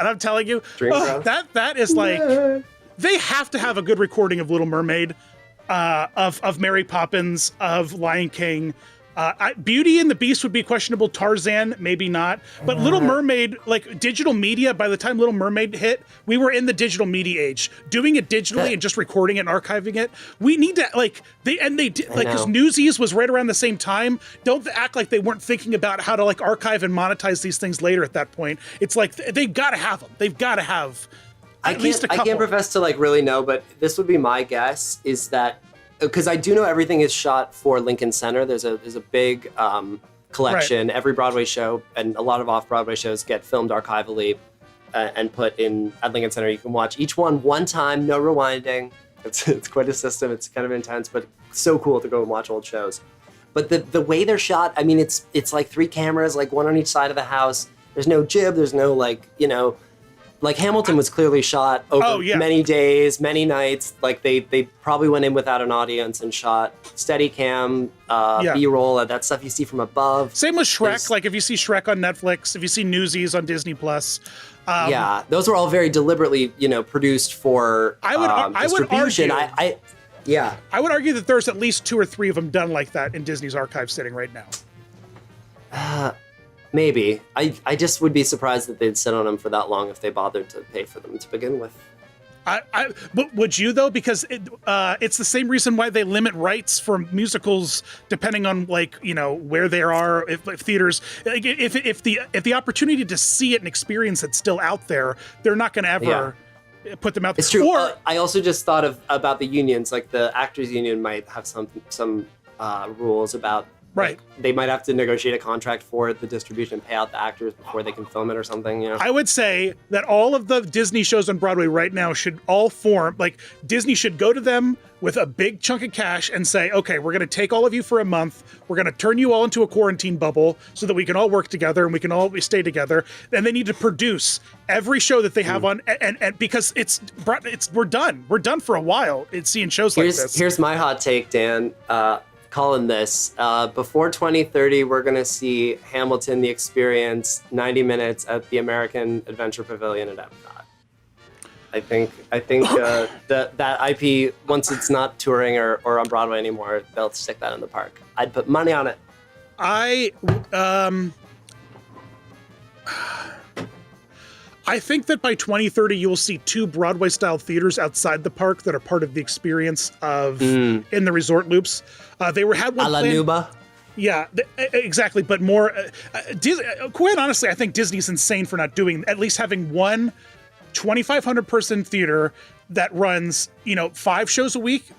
I'm telling you, Dream that is like they have to have a good recording of Little Mermaid, of Mary Poppins, of Lion King. Beauty and the Beast would be questionable. Tarzan, maybe not. But Little Mermaid, like digital media, by the time Little Mermaid hit, we were in the digital media age. Doing it digitally and just recording it and archiving it, we need to they did because Newsies was right around the same time. Don't act like they weren't thinking about how to like archive and monetize these things later at that point. It's like they've got to have them. They've got to have at least a couple. I can't profess to like really know, but this would be my guess is that. Because I do know everything is shot for Lincoln Center. There's a big collection. Right. Every Broadway show and a lot of off-Broadway shows get filmed archivally and put in at Lincoln Center. You can watch each one time, no rewinding. It's quite a system. It's kind of intense, but so cool to go and watch old shows. But the way they're shot, I mean, it's like 3 cameras, like one on each side of the house. There's no jib. There's no like Hamilton was clearly shot over many days, many nights. Like they probably went in without an audience and shot Steadicam, B-roll, that stuff you see from above. Same with Shrek. Like if you see Shrek on Netflix, if you see Newsies on Disney Plus. Those were all very deliberately, produced for distribution. I would argue that there's at least 2 or 3 of them done like that in Disney's archive sitting right now. Maybe. I just would be surprised that they'd sit on them for that long if they bothered to pay for them to begin with. But would you though? Because it's the same reason why they limit rights for musicals depending on where they are. If theaters, if the opportunity to see it and experience it's still out there, they're not going to ever put them out there. It's true. I also just thought about the unions. Like the actors union might have some rules about. Right. Like, they might have to negotiate a contract for the distribution and pay out the actors before they can film it or something, I would say that all of the Disney shows on Broadway right now should all form, like Disney should go to them with a big chunk of cash and say, okay, we're going to take all of you for a month. We're going to turn you all into a quarantine bubble so that we can all work together and we can all stay together. And they need to produce every show that they have on. And because we're done. We're done for a while. It's seeing shows like this. Here's my hot take, Dan. Calling this before 2030, we're gonna see Hamilton the Experience 90 minutes at the American Adventure Pavilion at Epcot. I think that IP, once it's not touring or on Broadway anymore, they'll stick that in the park. I'd put money on it. I think that by 2030, you will see 2 Broadway-style theaters outside the park that are part of the experience of in the resort loops. They had one. A la Nuba. Yeah, exactly. But more, quite honestly, I think Disney's insane for not doing at least having one 2,500 person theater that runs 5 shows a week,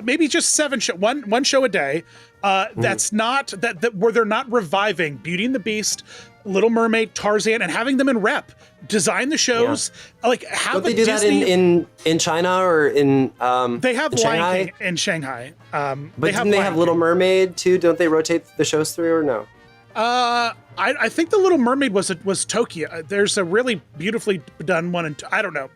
maybe just 7 one show a day. That's not that where they're not reviving Beauty and the Beast, Little Mermaid, Tarzan, and having them in rep. Design the shows like how they do Disney, that in China or in they have Lion King in Shanghai. But didn't they have Little Mermaid too? Don't they rotate the shows through or no? I think the Little Mermaid was Tokyo. There's a really beautifully done one, and I don't know.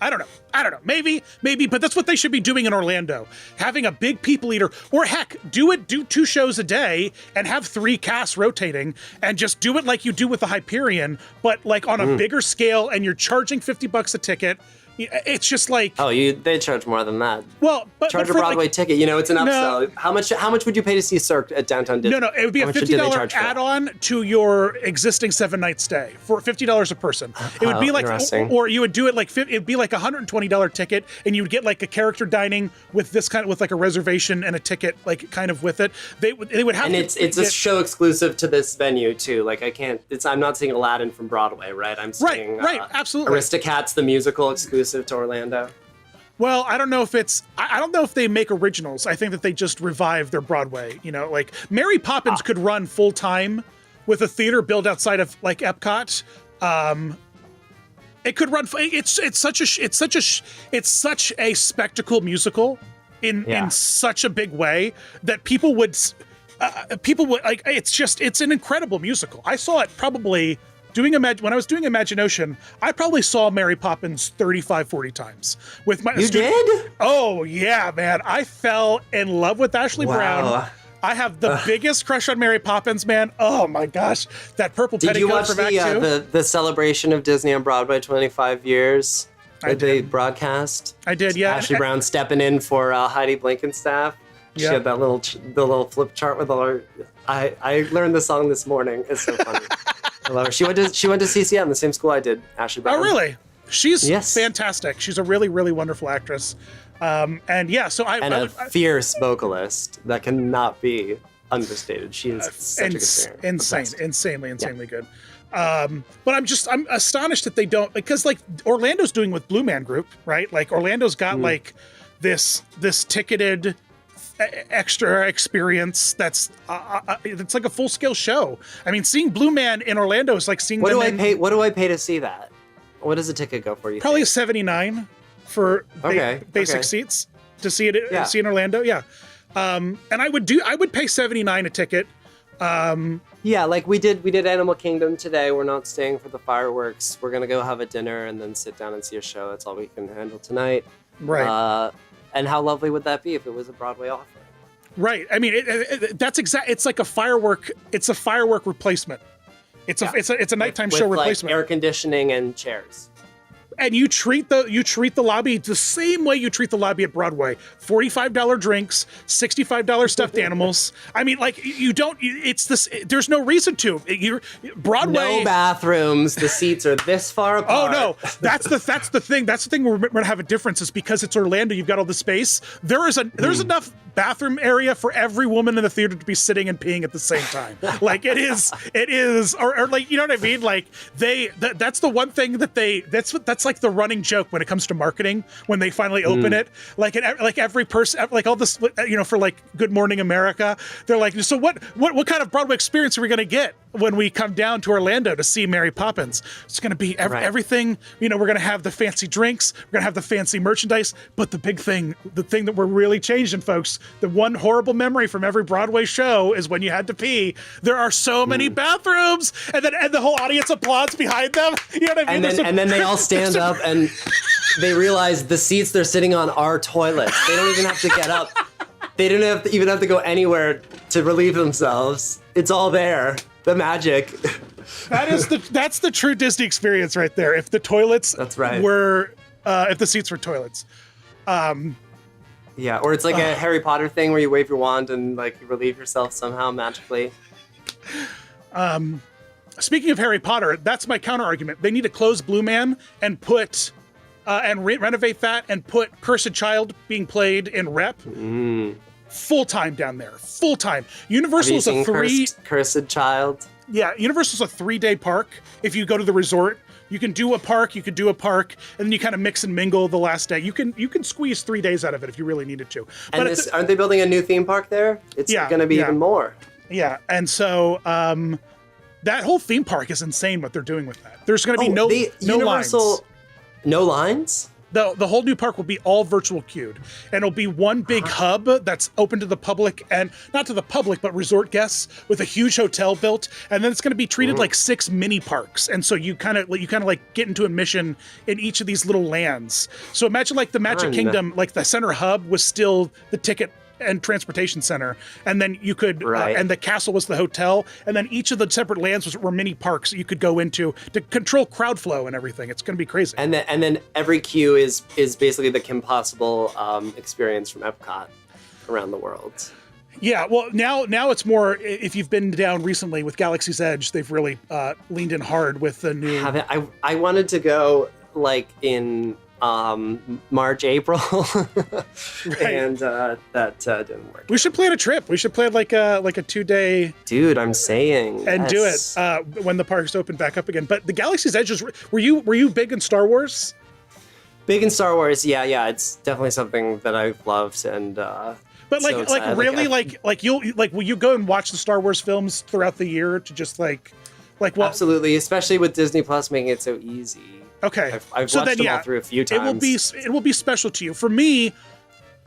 Maybe, but that's what they should be doing in Orlando. Having a big people eater, or heck, do 2 shows a day and have 3 casts rotating, and just do it like you do with the Hyperion, but like on a bigger scale, and you're charging $50 a ticket. It's just like they charge more than that. Well, but charge a Broadway ticket. It's an upsell. No. How much would you pay to see Cirque at Downtown Disney? No, it would be a $50 add-on to your existing 7-night stay for $50 a person. It would be like, or you would do it like it'd be like a $120 ticket, and you would get like a character dining with this kind of with like a reservation and a ticket like kind of with it. They would have. And it's a show exclusive to this venue too. Like I'm not seeing Aladdin from Broadway, right? I'm seeing absolutely Aristocats the musical exclusive to Orlando. Well, I don't know if I don't know if they make originals. I think that they just revive their Broadway. Like Mary Poppins could run full time with a theater built outside of like Epcot, it could run. It's such a spectacle musical in such a big way that people would like. It's an incredible musical. I saw it probably when I was doing Imagination. I probably saw Mary Poppins 35, 40 times with my. You did? Oh yeah, man! I fell in love with Ashley Brown. I have the biggest crush on Mary Poppins, man. Oh my gosh, that purple petticoat. Did you watch from Act Two? the celebration of Disney on Broadway 25 years? I They did. broadcast. I did, yeah. Ashley Brown stepping in for Heidi Blankenstaff. She Yeah. had that the little flip chart with all her. I learned the song this morning. It's so funny. I love her. She went to CCM, the same school I did. Ashley Brown. Oh, really? She's Yes. fantastic. She's a really, really wonderful actress. And yeah, so I A fierce vocalist that cannot be understated. She is such a good singer. insanely good. But I'm astonished that they don't, because like Orlando's doing with Blue Man Group, right? Like Orlando's got like this ticketed extra experience that's it's like a full scale show. I mean, seeing Blue Man in Orlando is like seeing What them do I in pay? What do I pay to see that? What does a ticket go for? You probably think? $79 for basic okay. seats to see it. Yeah. See in Orlando, yeah. And I would pay $79 a ticket. Yeah, like we did Animal Kingdom today. We're not staying for the fireworks. We're gonna go have a dinner and then sit down and see a show. That's all we can handle tonight. Right. And how lovely would that be if it was a Broadway offering? Right. I mean, that's exact. It's like a firework. It's a firework replacement. It's a nighttime show With, like, replacement. air conditioning and chairs. And you treat the lobby the same way you treat the lobby at Broadway. $45 drinks, $65 stuffed animals. I mean, like you don't. It's this. There's no reason to. Broadway. No bathrooms. The seats are this far apart. Oh no, that's the thing. That's the thing we're gonna have a difference is because it's Orlando. You've got all the space. There's enough bathroom area for every woman in the theater to be sitting and peeing at the same time. Like it is, or like you know what I mean. Like that's the one thing that that's like the running joke when it comes to marketing when they finally open it. Like every person, like all this, for like Good Morning America, they're like, so what kind of Broadway experience are we gonna get when we come down to Orlando to see Mary Poppins? It's gonna be everything. We're gonna have the fancy drinks, we're gonna have the fancy merchandise, but the big thing, the thing that we're really changing, folks, the one horrible memory from every Broadway show is when you had to pee. There are so many bathrooms, and the whole audience applauds behind them. You know what I mean? And then they all stand up and they realize the seats they're sitting on are toilets. They don't even have to get up. They don't even have to go anywhere to relieve themselves. It's all there. The magic. That's the true Disney experience right there. If the toilets were if the seats were toilets. Yeah, or it's like a Harry Potter thing where you wave your wand and like you relieve yourself somehow magically. Speaking of Harry Potter, that's my counter argument. They need to close Blue Man and put renovate that and put Cursed Child being played in Rep full time down there. Full time. Universal's Have you a seen Cursed Child? Yeah, Universal's a 3-day park. If you go to the resort, you can do a park, and then you kind of mix and mingle the last day. You can squeeze 3 days out of it if you really needed to. And aren't they building a new theme park there? It's going to be even more. Yeah, and so that whole theme park is insane what they're doing with that. There's going to be no Universal, lines. No lines? The whole new park will be all virtual queued, and it'll be one big hub that's open to the public, and not to the public, but resort guests, with a huge hotel built, and then it's going to be treated like 6 mini parks, and so you kind of like get into admission in each of these little lands. So imagine like the Magic Kingdom, like the center hub was still the ticket and transportation center, and then you could and the castle was the hotel, and then each of the separate lands were mini parks that you could go into to control crowd flow and everything. It's going to be crazy. And then every queue is basically the Kim Possible experience from Epcot around the world. Yeah, well, now it's more, if you've been down recently with Galaxy's Edge, they've really leaned in hard with the new. I wanted to go like in March, April, and that didn't work. We should plan a trip. We should plan like a 2-day. Dude, I'm saying. And do it when the parks open back up again. But the Galaxy's Edge were you big in Star Wars? Big in Star Wars, yeah. It's definitely something that I've loved, and But So excited. really, will you go and watch the Star Wars films throughout the year to just like what? Absolutely, especially with Disney Plus making it so easy. Okay, I've watched them all through a few times. It will be special to you. For me,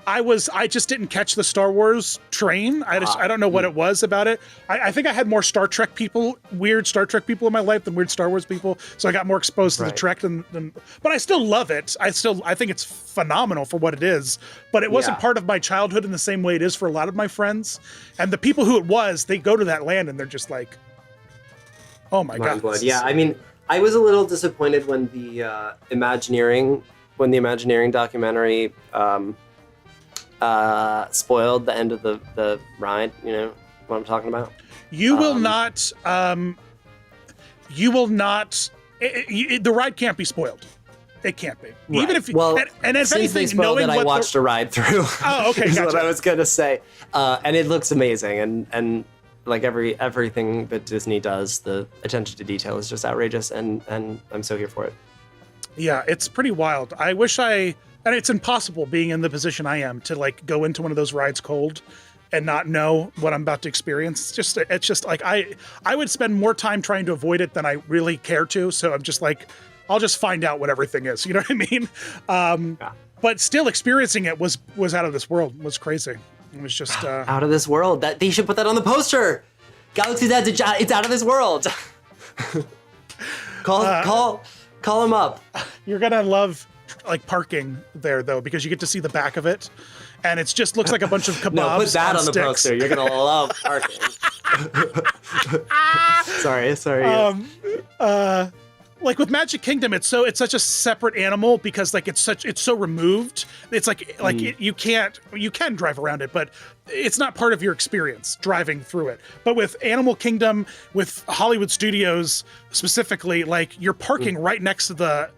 I just didn't catch the Star Wars train. I don't know what it was about it. I think I had more weird Star Trek people in my life than weird Star Wars people. So I got more exposed to the Trek than, but I still love it. I think it's phenomenal for what it is, but it wasn't part of my childhood in the same way it is for a lot of my friends. And the people who it was, they go to that land and they're just like, oh my God. Blood. Yeah. I mean, I was a little disappointed when the Imagineering documentary, spoiled the end of the ride. You know what I'm talking about? You will not. The ride can't be spoiled. It can't be. Right. Even if and if since anything, they spoiled knowing it, I watched a ride through. Oh, okay, is gotcha. what I was gonna say. And it looks amazing, and like everything that Disney does, the attention to detail is just outrageous, and I'm so here for it. Yeah, it's pretty wild. I wish and it's impossible being in the position I am to like go into one of those rides cold and not know what I'm about to experience. It's just like I would spend more time trying to avoid it than I really care to. So I'm just like, I'll just find out what everything is. You know what I mean? But still experiencing it was out of this world. It was crazy. It was just out of this world. That they should put that on the poster. Galaxy's Edge, it's out of this world. Call him up. You're gonna love like parking there though, because you get to see the back of it, and it just looks like a bunch of kebabs. No, put that on the sticks. poster. You're gonna love parking. sorry. Like with Magic Kingdom, it's such a separate animal because like it's so removed. It's you can drive around it, but it's not part of your experience driving through it. But with Animal Kingdom, with Hollywood Studios specifically, like you're parking right next to the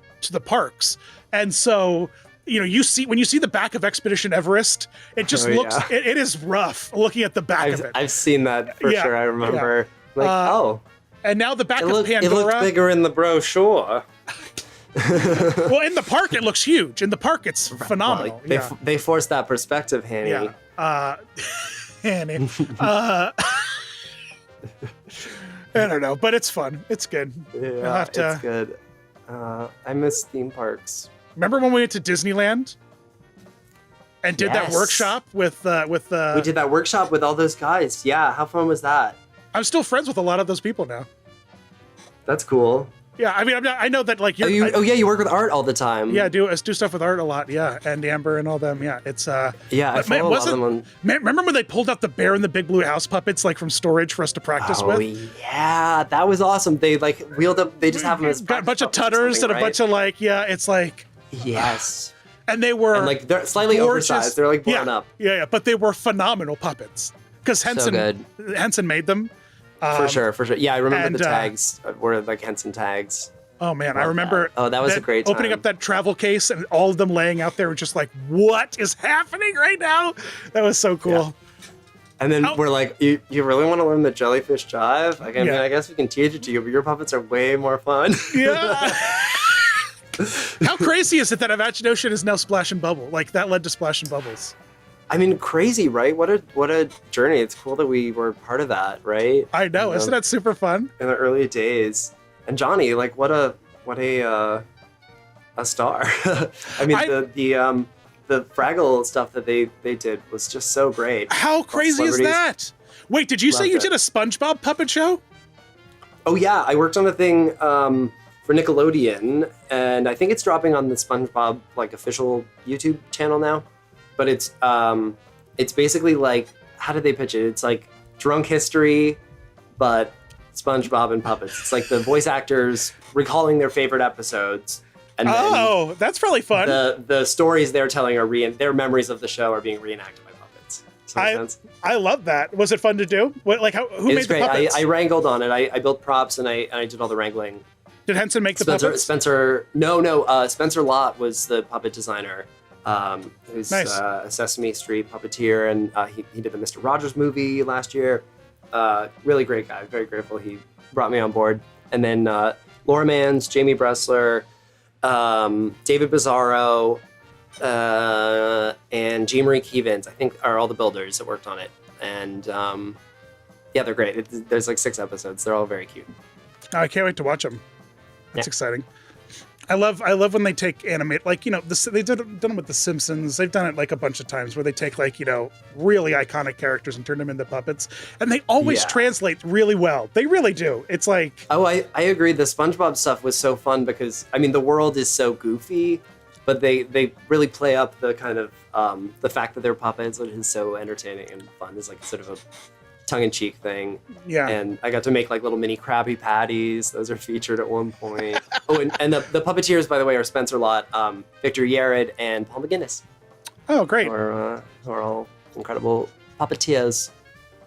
parks, and so when you see the back of Expedition Everest, it just looks it is rough looking at the back of it. I've seen that for sure. I remember and now the back of Pandora. It looked bigger in the brochure. Well, in the park, it looks huge. In the park, it's phenomenal. Well, they forced that perspective, Hanny. Yeah. Hanny. I don't know, but it's fun. It's good. Yeah, it's good. I miss theme parks. Remember when we went to Disneyland and did that workshop with We did that workshop with all those guys. Yeah, how fun was that? I'm still friends with a lot of those people now. That's cool. Yeah, I mean, I know that like you're. You work with Art all the time. Yeah, I do stuff with Art a lot. Yeah, and Amber and all them. Yeah, it's Yeah, I follow a lot of them on. Remember when they pulled out the Bear and the Big Blue House puppets like from storage for us to practice with? Oh yeah, that was awesome. They like wheeled up. They just have them as got a bunch of tutters and a bunch of like it's like. Yes. And they were like they're slightly oversized. They're like blown up. Yeah, but they were phenomenal puppets because Henson made them. For sure. Yeah, I remember the tags were like Henson tags. Oh man, I remember. Oh, that was a great time. Opening up that travel case and all of them laying out there, just like, what is happening right now? That was so cool. Yeah. And then we're like, you really want to learn the jellyfish jive? Like, I mean, I guess we can teach it to you, but your puppets are way more fun. Yeah. How crazy is it that Imagine Ocean is now Splash and Bubble? Like that led to Splash and Bubbles. I mean, crazy, right? What a journey. It's cool that we were part of that, right? I know. Isn't that super fun? In the early days. And Johnny, like what a star. I mean, the Fraggle stuff that they did was just so great. How crazy is that? Wait, did you say you did a SpongeBob puppet show? Oh yeah, I worked on a thing for Nickelodeon, and I think it's dropping on the SpongeBob like official YouTube channel now. But it's basically like, how did they pitch it? It's like Drunk History, but SpongeBob and puppets. It's like the voice actors recalling their favorite episodes. And then that's probably fun. The stories they're telling their memories of the show are being reenacted by puppets. Does that make sense? I love that. Was it fun to do? Who made the puppets? I wrangled on it. I built props and I did all the wrangling. Did Henson make the puppets? Spencer Lott was the puppet designer. Who's nice. A Sesame Street puppeteer, and he did the Mr. Rogers movie last year. Really great guy. Very grateful he brought me on board. And then Laura Mans, Jamie Bressler, David Bizzaro, and Jean Marie Kevins, I think, are all the builders that worked on it. And yeah, they're great. There's like 6 episodes. They're all very cute. Oh, I can't wait to watch them. That's Yeah. exciting. I love when they take animate, like, they've done it with The Simpsons. They've done it like a bunch of times where they take like, really iconic characters and turn them into puppets. And they always translate really well. They really do. It's like... Oh, I agree. The SpongeBob stuff was so fun because, I mean, the world is so goofy, but they really play up the kind of, the fact that they're puppets, which is so entertaining and fun. It's like sort of a tongue-in-cheek thing. Yeah. And I got to make like little mini Krabby Patties. Those are featured at one point. Oh, and the puppeteers, by the way, are Spencer Lott, Victor Yared, and Paul McGinnis. Oh, great. Who are all incredible puppeteers.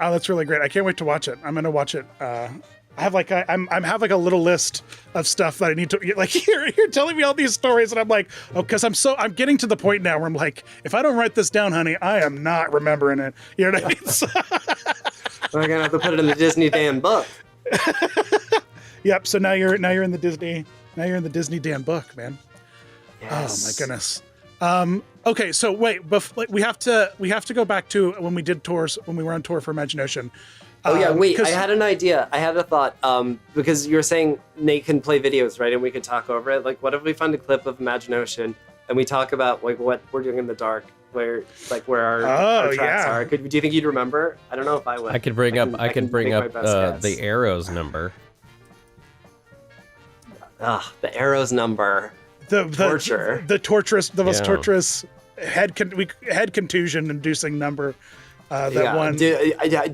Oh, that's really great. I can't wait to watch it. I'm going to watch it. I have like have like a little list of stuff that I need to, like, you're telling me all these stories and I'm like, oh, because I'm getting to the point now where I'm like, if I don't write this down, honey, I am not remembering it. You know what I mean? So, We're gonna have to put it in the Disney damn book. Yep. So now you're in the Disney. Now you're in the Disney damn book, man. Yes. Oh my goodness. Okay. So wait, we have to go back to when we did tours, when we were on tour for Imagination. Oh yeah, wait, I had an idea. I had a thought, because you were saying Nate can play videos, right? And we could talk over it. Like, what if we find a clip of Imagination and we talk about like what we're doing in the dark, where our tracks are? Do you think you'd remember? I don't know if I would. I could bring up guess. the arrows number. The arrows number. The torture. The most torturous head contusion inducing number. One. Do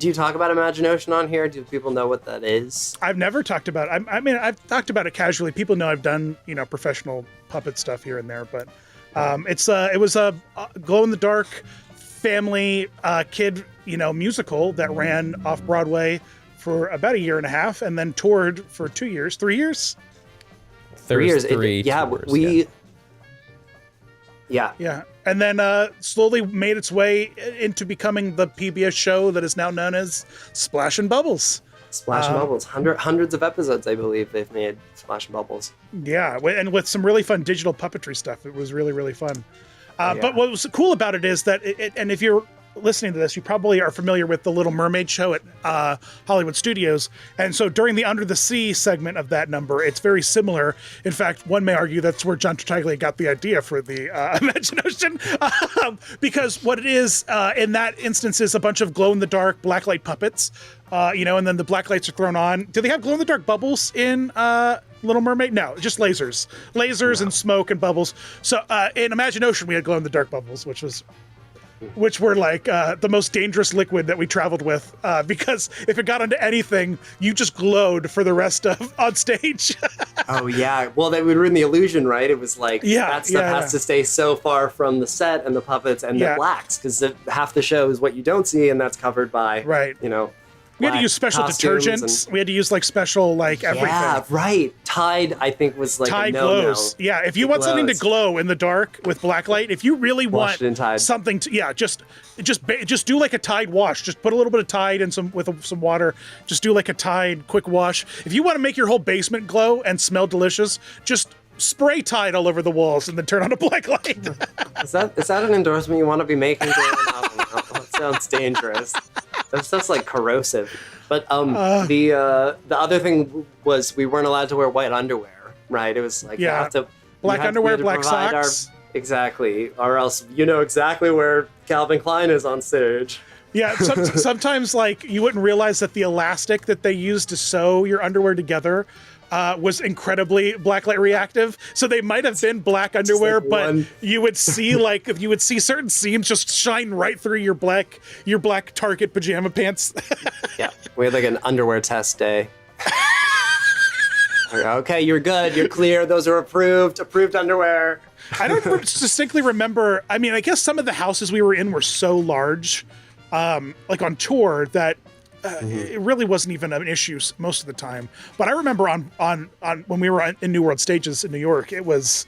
you talk about Imagination on here? Do people know what that is? I've never talked about it. I mean, I've talked about it casually. People know I've done, professional puppet stuff here and there, but it was a glow in the dark family kid, musical that ran off Broadway for about 1.5 years and then toured for 2 years, 3 years. 3 years. Tours, Yeah. And then slowly made its way into becoming the PBS show that is now known as Splash and Bubbles. Splash and Bubbles. Hundreds of episodes, I believe, they've made Splash and Bubbles. Yeah, and with some really fun digital puppetry stuff. It was really, really fun. But what was cool about it is that, and if you're listening to this, you probably are familiar with the Little Mermaid show at Hollywood Studios. And so during the Under the Sea segment of that number, it's very similar. In fact, one may argue that's where John Turturro got the idea for the Imagination. Because what it is in that instance is a bunch of glow-in-the-dark blacklight puppets, and then the black lights are thrown on. Do they have glow-in-the-dark bubbles in Little Mermaid? No, just lasers. And smoke and bubbles. So in Imagination, we had glow-in-the-dark bubbles, which were like the most dangerous liquid that we traveled with, because if it got onto anything, you just glowed for the rest of on stage. Oh yeah, well that would ruin the illusion, right? It was like that stuff has to stay so far from the set and the puppets and the blacks, because half the show is what you don't see, and that's covered by We had to use special detergents. We had to use like special everything. Yeah, right. Tide, I think, was like Tide a no-no. glows. Yeah, if you want something to glow in the dark with black light, if you really want something to, just do like a Tide wash. Just put a little bit of Tide and some water. Just do like a Tide quick wash. If you want to make your whole basement glow and smell delicious, just spray Tide all over the walls and then turn on a black light. Is that an endorsement you want to be making? I don't know. That sounds dangerous. That stuff's like corrosive. But the other thing was we weren't allowed to wear white underwear, right? It was like black underwear, black socks. Exactly, or else you know exactly where Calvin Klein is on stage. Yeah, sometimes like you wouldn't realize that the elastic that they used to sew your underwear together was incredibly blacklight reactive. So they might have been black underwear, but you would see certain seams just shine right through your black Target pajama pants. Yeah, we had like an underwear test day. Okay, you're good. You're clear. Those are approved underwear. I don't distinctly remember. I mean, I guess some of the houses we were in were so large, like on tour, that it really wasn't even an issue most of the time. But I remember on when we were in New World Stages in New York, it was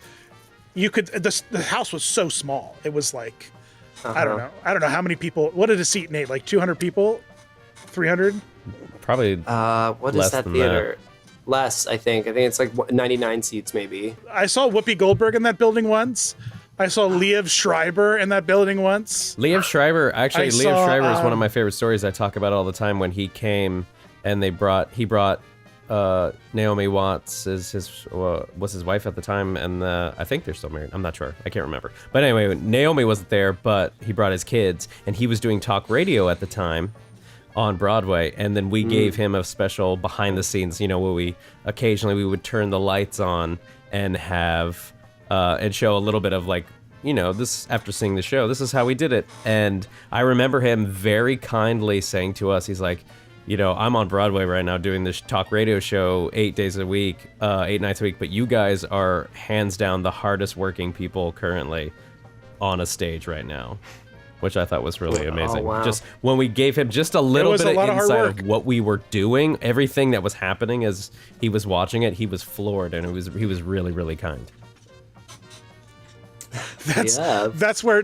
the house was so small. It was like I don't know how many people. What did it seat, Nate? Like 200 people, 300? Probably. What less is that than theater? Less, I think. I think it's like 99 seats, maybe. I saw Whoopi Goldberg in that building once. I saw Liev Schreiber in that building once. Liev Schreiber, actually, Liev Schreiber is one of my favorite stories. I talk about all the time when he came and he brought Naomi Watts was his wife at the time, and I think they're still married. I'm not sure. I can't remember. But anyway, Naomi wasn't there, but he brought his kids, and he was doing talk radio at the time on Broadway, and then we gave him a special behind the scenes, where we would turn the lights on and have and show a little bit of this after seeing the show, this is how we did it. And I remember him very kindly saying to us, he's like, I'm on Broadway right now doing this talk radio show 8 days a week, 8 nights a week, but you guys are hands down the hardest working people currently on a stage right now. Which I thought was really amazing. Oh, wow. Just when we gave him just a little bit of insight of what we were doing, everything that was happening as he was watching it, he was floored, and he was really, really kind. That's where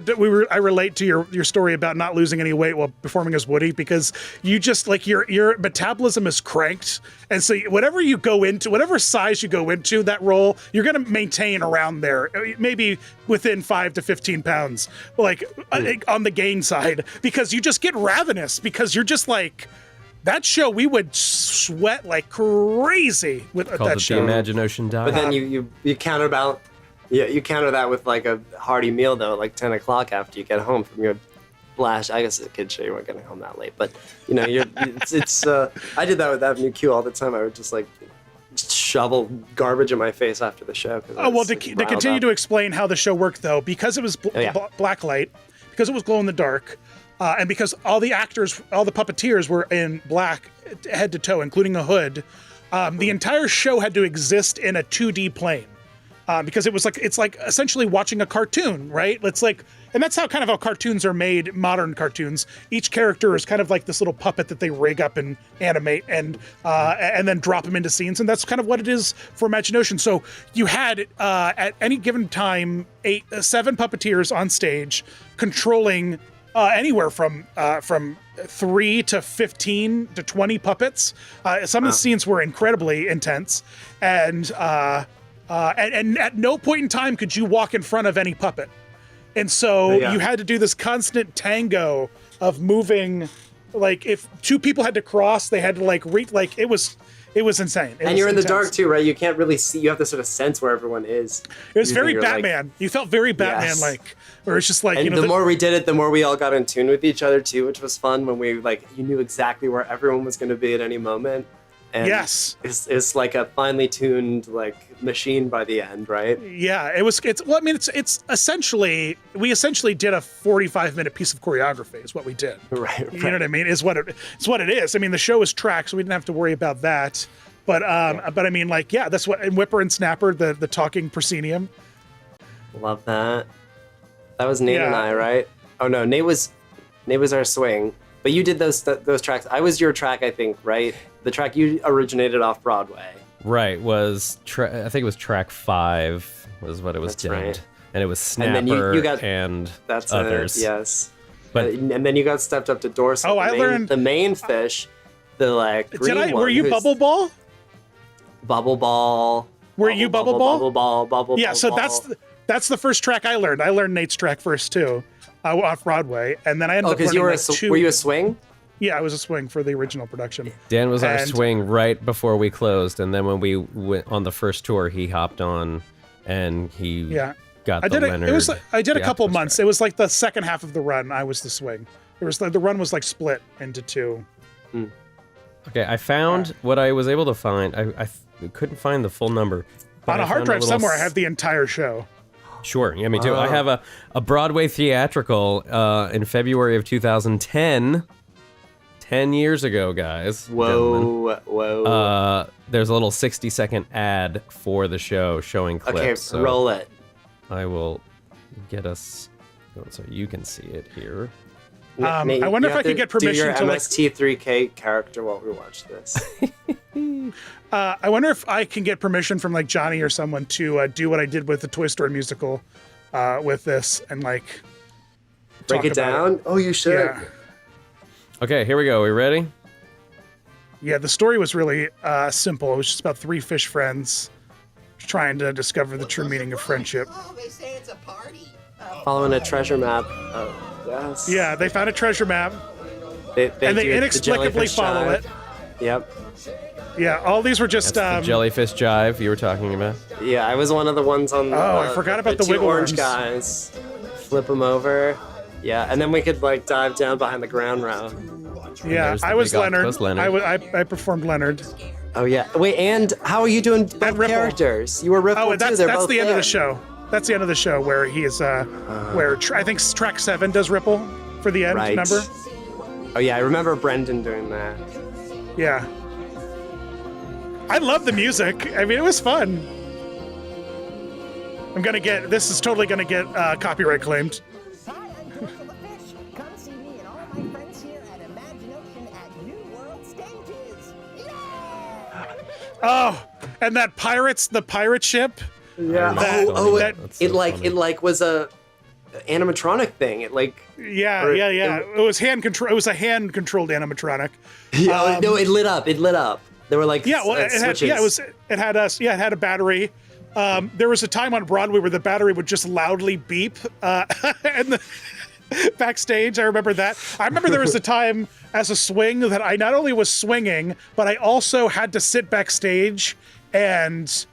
I relate to your story about not losing any weight while performing as Woody, because you just your metabolism is cranked, and so whatever you go into, whatever size you go into that role, you're going to maintain around there, maybe within 5 to 15 pounds, on the gain side, because you just get ravenous, because you're just that show, we would sweat like crazy with that show. The Imagination diet. But then you counterbalance. Yeah, you counter that with a hearty meal though, 10 o'clock after you get home from your blast. I guess as a kid show you weren't getting home that late, but it's I did that with Avenue Q all the time. I would just shovel garbage in my face after the show. To continue to explain how the show worked though, because it was black light, because it was glow in the dark, and because all the actors, all the puppeteers were in black head to toe, including a hood, the entire show had to exist in a 2D plane. Because it's essentially watching a cartoon, right? And that's how cartoons are made, modern cartoons. Each character is kind of like this little puppet that they rig up and animate and then drop them into scenes. And that's kind of what it is for Imagination. So you had, at any given time, 7 puppeteers on stage controlling anywhere from 3 to 15 to 20 puppets. Some of the scenes were incredibly intense. And at no point in time could you walk in front of any puppet. And so you had to do this constant tango of moving, if 2 people had to cross, they had to it was insane. You're in the dark too, right? You can't really see, you have to sort of sense where everyone is. It was very Batman. You felt very Batman-like, where it's just and the more we did it, the more we all got in tune with each other too, which was fun when we you knew exactly where everyone was going to be at any moment. And yes, it's like a finely tuned machine by the end, right? Yeah, it's essentially, we essentially did a 45-minute piece of choreography is what we did. Right. You know what I mean? It's what it is. I mean, the show is tracked, so we didn't have to worry about that. But I mean, that's what, and Whipper and Snapper, the talking proscenium. Love that. That was Nate and I, right? Oh no, Nate was our swing. But you did those tracks. I was your track, I think, right? The track you originated off Broadway. Right, I think it was track 5 was what it was named. Right. And it was Snapper and, then you got, and that's others. Yes. And then you got stepped up to Dorsey. I learned the main fish, the green one. Were you Bubble Ball? Bubble Ball. Were you Bubble Ball? Bubble Ball. Yeah, so that's the first track I learned. I learned Nate's track first too. Off Broadway, and then I ended up learning were you a swing? Yeah, I was a swing for the original production. Dan was our swing right before we closed, and then when we went on the first tour, he hopped on, and he got the Leonard. I did a couple months. Track. It was the second half of the run. I was the swing. The run was split into 2. Okay, I found what I was able to find. I couldn't find the full number. On a hard drive somewhere, I have the entire show. Sure, yeah, me too. I have a Broadway theatrical in February of 2010. 10 years ago, guys. Whoa. There's a little 60-second ad for the show showing clips. Okay, so roll it. I will get us so you can see it here. Nate, I wonder if I could get permission to MST3K character while we watch this. I wonder if I can get permission from Johnny or someone to do what I did with the Toy Story musical with this and break it down. Oh, you should. Yeah. Okay, here we go. We ready? Yeah, the story was really simple. It was just about 3 fish friends trying to discover the true meaning of friendship. Oh, they say it's a party. Following a treasure map. Yes. Yeah, they found a treasure map, They and they do the inexplicably jellyfish follow jive. it. Yep. Yeah, all these were just The jellyfish jive you were talking about. Yeah, I was one of the ones on. I forgot about the two wiggle orange worms. guys. Flip them over. Yeah, and then we could like dive down behind the ground round. Yeah, There's the I was big Leonard. octopus Leonard. I performed Leonard. Oh yeah. Wait, and how are you doing both Ripple. characters? You were Ripple Oh, too. that's They're that's both the end of there. the show. That's the end of the show where he is where I think track 7 does Ripple for the end. Right. Remember? Oh yeah, I remember Brendan doing that. Yeah. I love the music. I mean, it was fun. This is totally gonna get copyright claimed. Hi, I'm Crystal the Fish. Come see me and all my friends here at Imagine Ocean at New World Stages. Yeah! Oh, and that the pirate ship. Yeah. That- that- That's so funny. It like was a animatronic thing. It like Yeah, Or yeah. It was hand control. It was a hand controlled animatronic. no, it lit up. It lit up. There were like Yeah, well, it had, switches. it had us. Yeah, it had a battery. There was a time on Broadway where the battery would just loudly beep, and the backstage. I remember that. I remember there was a time as a swing that I not only was swinging, but I also had to sit backstage and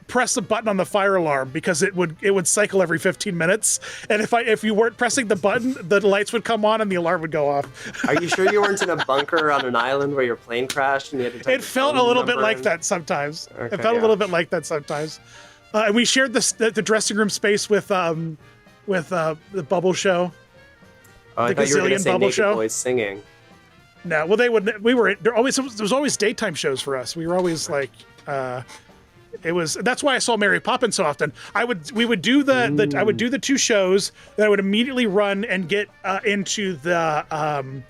press a button on the fire alarm because it would cycle every 15 minutes. And if you weren't pressing the button, the lights would come on and the alarm would go off. Are you sure you weren't in a bunker on an island where your plane crashed and you had to? Type It felt a little bit like that sometimes. Okay, It felt yeah. a little bit like that sometimes. And we shared the dressing room space with the Bubble Show. Oh, I the thought you were going Gazillion to say Bubble Naked Show? Boys singing. No, well there was always daytime shows for us. We were always like that's why I saw Mary Poppins so often. We would do the 2 shows, then I would immediately run and get into the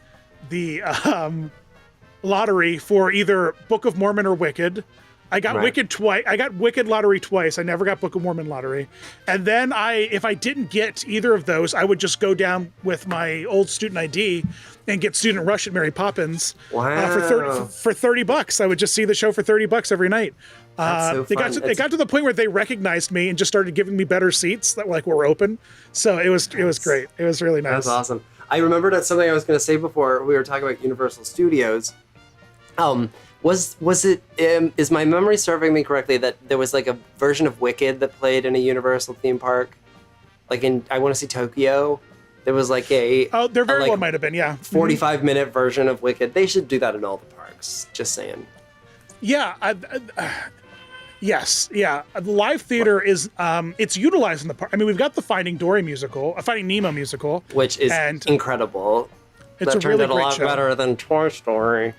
lottery for either Book of Mormon or Wicked. I got Right. Wicked twice. I got Wicked lottery twice. I never got Book of Mormon lottery. And then if I didn't get either of those, I would just go down with my old student ID and get Student Rush at Mary Poppins. Wow. For $30. I would just see the show for $30 every night. That's so fun. It got to the point where they recognized me and just started giving me better seats that were open. So it was great. It was really nice. That's awesome. I remembered that something I was going to say before we were talking about Universal Studios. Was it? Is my memory serving me correctly that there was like a version of Wicked that played in a Universal theme park, like in I Want to See Tokyo? There was like there very like well might have been, yeah. 45-minute version of Wicked. They should do that in all the parks. Just saying. Yeah. Yes, yeah. The live theater is it's utilized in the park. I mean, we've got the Finding Nemo musical, Which is and incredible. it's That a really turned out a great lot show. better than Toy Story.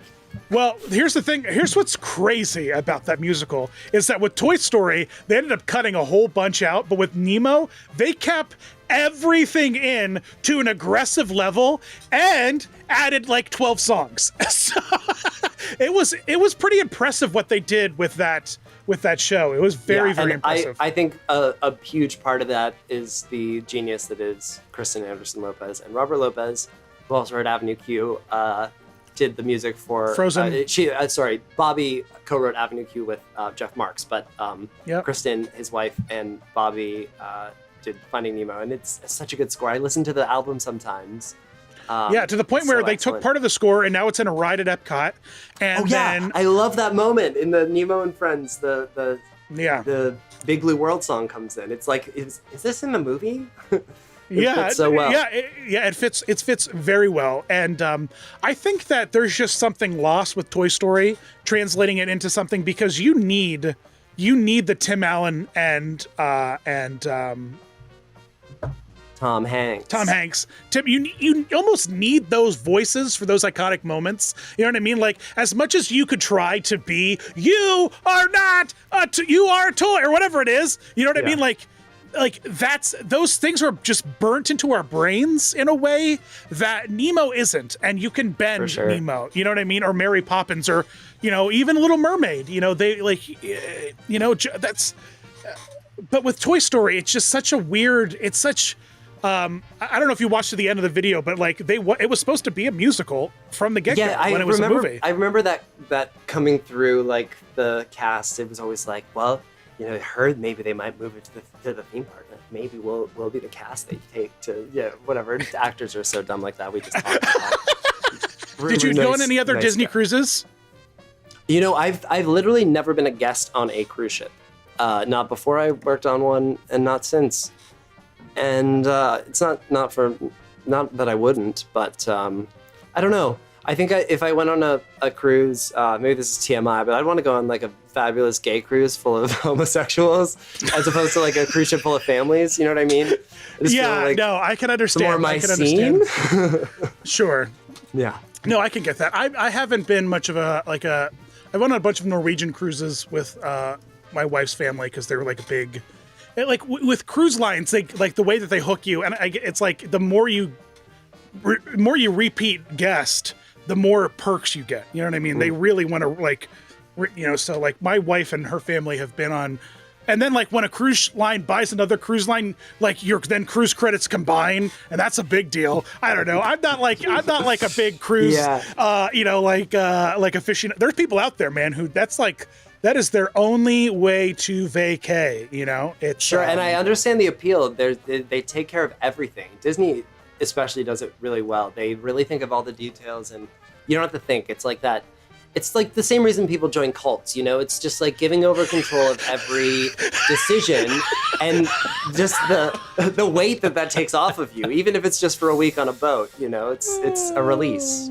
Well, here's the thing. Here's what's crazy about that musical is that with Toy Story, they ended up cutting a whole bunch out, but with Nemo, they kept everything in to an aggressive level and added like 12 songs. So it was pretty impressive what they did with that show. It was very and impressive. I think a huge part of that is the genius that is Kristen Anderson Lopez and Robert Lopez, who also wrote Avenue Q. Did the music for Frozen. Bobby co-wrote Avenue Q with Jeff Marks, but Yep. Kristen, his wife, and Bobby did Finding Nemo, and it's such a good score. I listen to the album sometimes. Yeah, to the point where they took part of the score and now it's in a ride at Epcot. And then I love that moment in the Nemo and Friends. The Big Blue World song comes in. It's like, is this in the movie? It fits so well. It fits very well. And I think that there's just something lost with Toy Story translating it into something because you need the Tim Allen and Tom Hanks. Tim, you almost need those voices for those iconic moments. You know what I mean? Like, as much as you could try to be, you are not you are a toy or whatever it is. You know what I mean? Like those things are just burnt into our brains in a way that Nemo isn't, and you can bend Nemo. You know what I mean? Or Mary Poppins, or even Little Mermaid. That's. But with Toy Story, it's just such a weird. It's such. I don't know if you watched to the end of the video, but like it was supposed to be a musical from the get-go when it was a movie. I remember that coming through like the cast. It was always like, well, I heard maybe they might move it to the theme park. Maybe we'll be the cast they take to whatever. Actors are so dumb like that. We just talk about. Really Did you go on any other Disney cruises? I've literally never been a guest on a cruise ship. Not before I worked on one, and not since. And it's not that I wouldn't, but I don't know. I think if I went on a cruise, maybe this is TMI, but I'd want to go on like a fabulous gay cruise full of homosexuals, as opposed to like a cruise ship full of families. You know what I mean? I can understand. More my scene. Sure. Yeah. No, I can get that. I haven't been much of I went on a bunch of Norwegian cruises with my wife's family because they were like a big, with cruise lines, they like the way that they hook you, and it's like the more you repeat guest, the more perks you get. You know what I mean? They really want to so like my wife and her family have been on, and then like when a cruise line buys another cruise line, like your then cruise credits combine, and that's a big deal. I don't know. I'm not like a big cruise, like a fishing. There's people out there, man, who that is their only way to vacay. It's sure, and I understand the appeal. They take care of everything. Disney especially does it really well. They really think of all the details, and you don't have to think. It's like that. It's like the same reason people join cults, It's just like giving over control of every decision, and just the weight that takes off of you, even if it's just for a week on a boat. It's a release.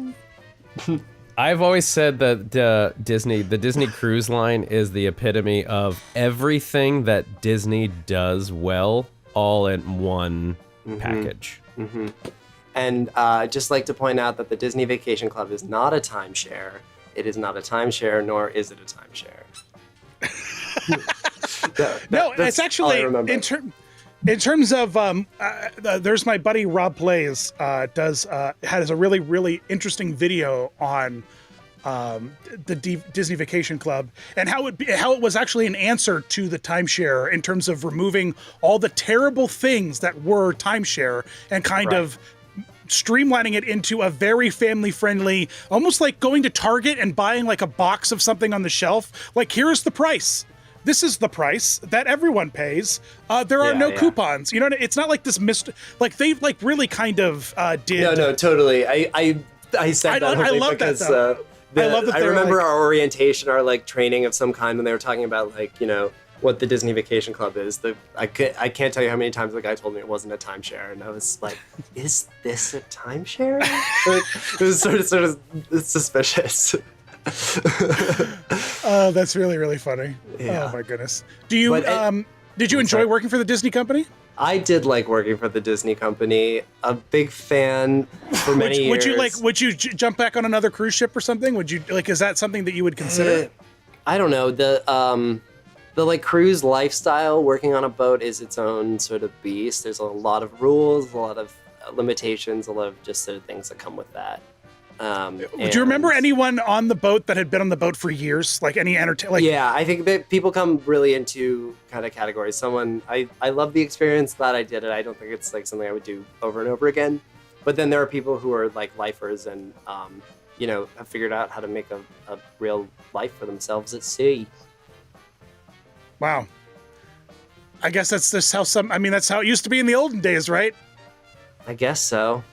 I've always said that the Disney Cruise Line is the epitome of everything that Disney does well, all in one package. Mm-hmm. And I'd just like to point out that the Disney Vacation Club is not a timeshare. It is not a timeshare, nor is it a timeshare. No, it's actually in terms of there's my buddy Rob Plays has a really, really interesting video on the Disney Vacation Club and how it was actually an answer to the timeshare in terms of removing all the terrible things that were timeshare and kind of streamlining it into a very family-friendly, almost like going to Target and buying like a box of something on the shelf. Like, here's the price. This is the price that everyone pays. There are no coupons. It's not like this they like really kind of did. No, totally. I said that I love because that, though. I remember our orientation, our like training of some kind when they were talking about like, what the Disney Vacation Club is. I can't tell you how many times the guy told me it wasn't a timeshare, and I was like, "Is this a timeshare?" It was sort of suspicious. Oh, that's really, really funny. Yeah. Oh my goodness. Did you enjoy working for the Disney company? I did like working for the Disney company. A big fan for many years. Would you jump back on another cruise ship or something? Would you is that something that you would consider? I don't know. The like cruise lifestyle, working on a boat is its own sort of beast. There's a lot of rules, a lot of limitations, a lot of just sort of things that come with that. Do you remember anyone on the boat that had been on the boat for years? Like any Yeah, I think that people come really into kind of categories. I love the experience, glad I did it. I don't think it's like something I would do over and over again. But then there are people who are like lifers and have figured out how to make a real life for themselves at sea. Wow. I guess that's just how that's how it used to be in the olden days, right? I guess so.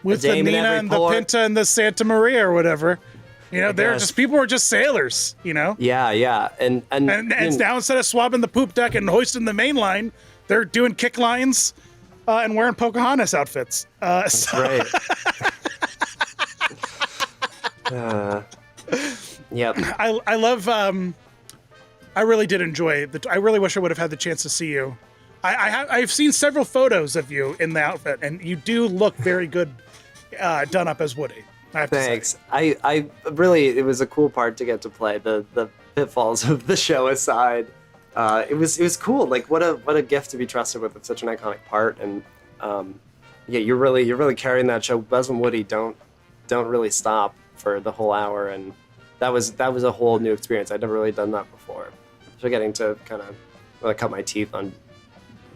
With the Nina and the Pinta and the Santa Maria or whatever. People were just sailors, Yeah. And now instead of swabbing the poop deck and hoisting the main line, they're doing kick lines and wearing Pocahontas outfits. That's right. Yep. I love I really did enjoy I really wish I would have had the chance to see you. I've seen several photos of you in the outfit, and you do look very good done up as Woody. Thanks. I really, it was a cool part to get to play. The pitfalls of the show aside, it was cool. Like what a gift to be trusted with such an iconic part, and you're really carrying that show. Buzz and Woody don't really stop for the whole hour, and that was a whole new experience. I'd never really done that before. So getting to kind of cut my teeth on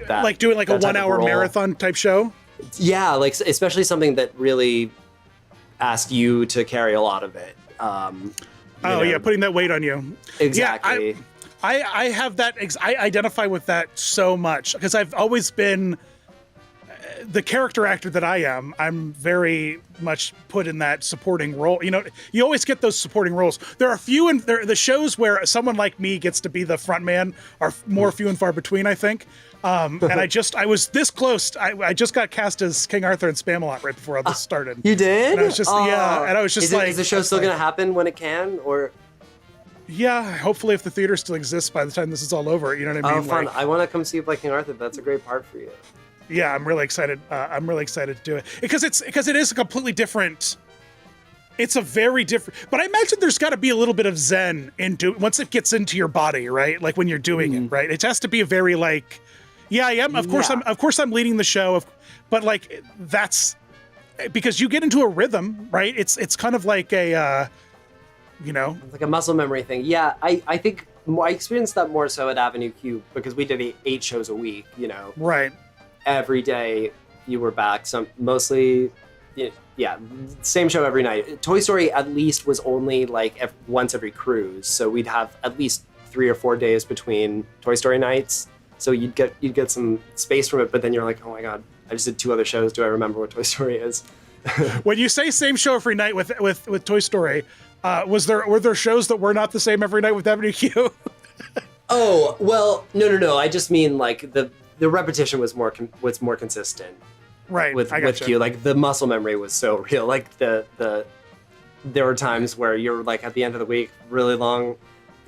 that, like doing like a 1 hour marathon type show. Yeah, like especially something that really asked you to carry a lot of it. Putting that weight on you. Exactly. Yeah, I have that. I identify with that so much because I've always been the character actor that I am. I'm very much put in that supporting role. You know, you always get those supporting roles. There are few and the shows where someone like me gets to be the front man are more few and far between, I think. And I was this close. I just got cast as King Arthur in Spamalot right before all this started. You did? And I was just, yeah. And I was just is the show still going to happen when it can, or? Yeah, hopefully if the theater still exists by the time this is all over, you know what I mean? Oh, fun. I want to come see you play King Arthur. That's a great part for you. Yeah, I'm really excited. I'm really excited to do it because it is a completely different. It's a very different. But I imagine there's got to be a little bit of zen once it gets into your body, right? Like when you're doing it, right? It has to be a very like, yeah, I am. Of course, I'm leading the show, but like that's because you get into a rhythm, right? It's kind of like a, you know, it's like a muscle memory thing. Yeah, I think I experienced that more so at Avenue Q because we did 8 shows a week. You know, right. Every day you were back. Some mostly, yeah, same show every night. Toy Story at least was only like once every cruise, so we'd have at least 3 or 4 days between Toy Story nights. So you'd get some space from it, but then you're like, oh my god, I just did 2 other shows. Do I remember what Toy Story is? When you say same show every night with Toy Story, were there shows that were not the same every night with Avenue Q? Oh well, no. I just mean like the repetition was more consistent, right? With Q, like the muscle memory was so real. Like there were times where you're like at the end of the week, really long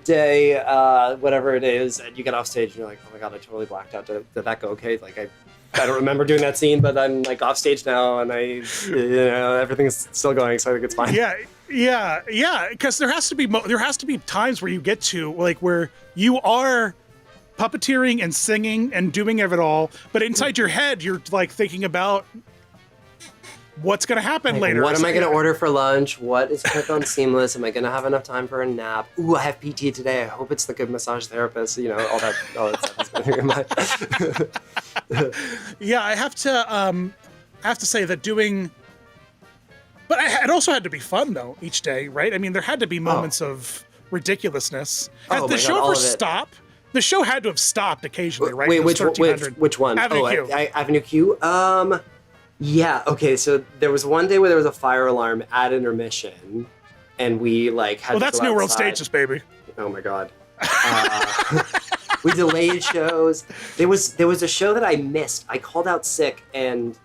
day, whatever it is, and you get off stage and you're like, oh my god, I totally blacked out. Did that go okay? Like I don't remember doing that scene, but I'm like off stage now, and everything's still going, so I think it's fine. Yeah. Because there has to be times where you get to like where you are puppeteering and singing and doing it all, but inside your head you're like thinking about what's going to happen later. What am I going to order for lunch? What is clip-on seamless? Am I going to have enough time for a nap? Ooh, I have PT today. I hope it's the good massage therapist. You know, all that stuff is going through my mind. Yeah, I have to say that doing, but it also had to be fun though each day, right? I mean, there had to be moments of ridiculousess. Has the show ever stopped? The show had to have stopped occasionally, right? Wait, which one? Avenue Q. Avenue Q? Yeah, okay, so there was one day where there was a fire alarm at intermission, and we like had to that's go New World outside. Stages, baby. Oh my god. We delayed shows. There was a show that I missed. I called out sick, and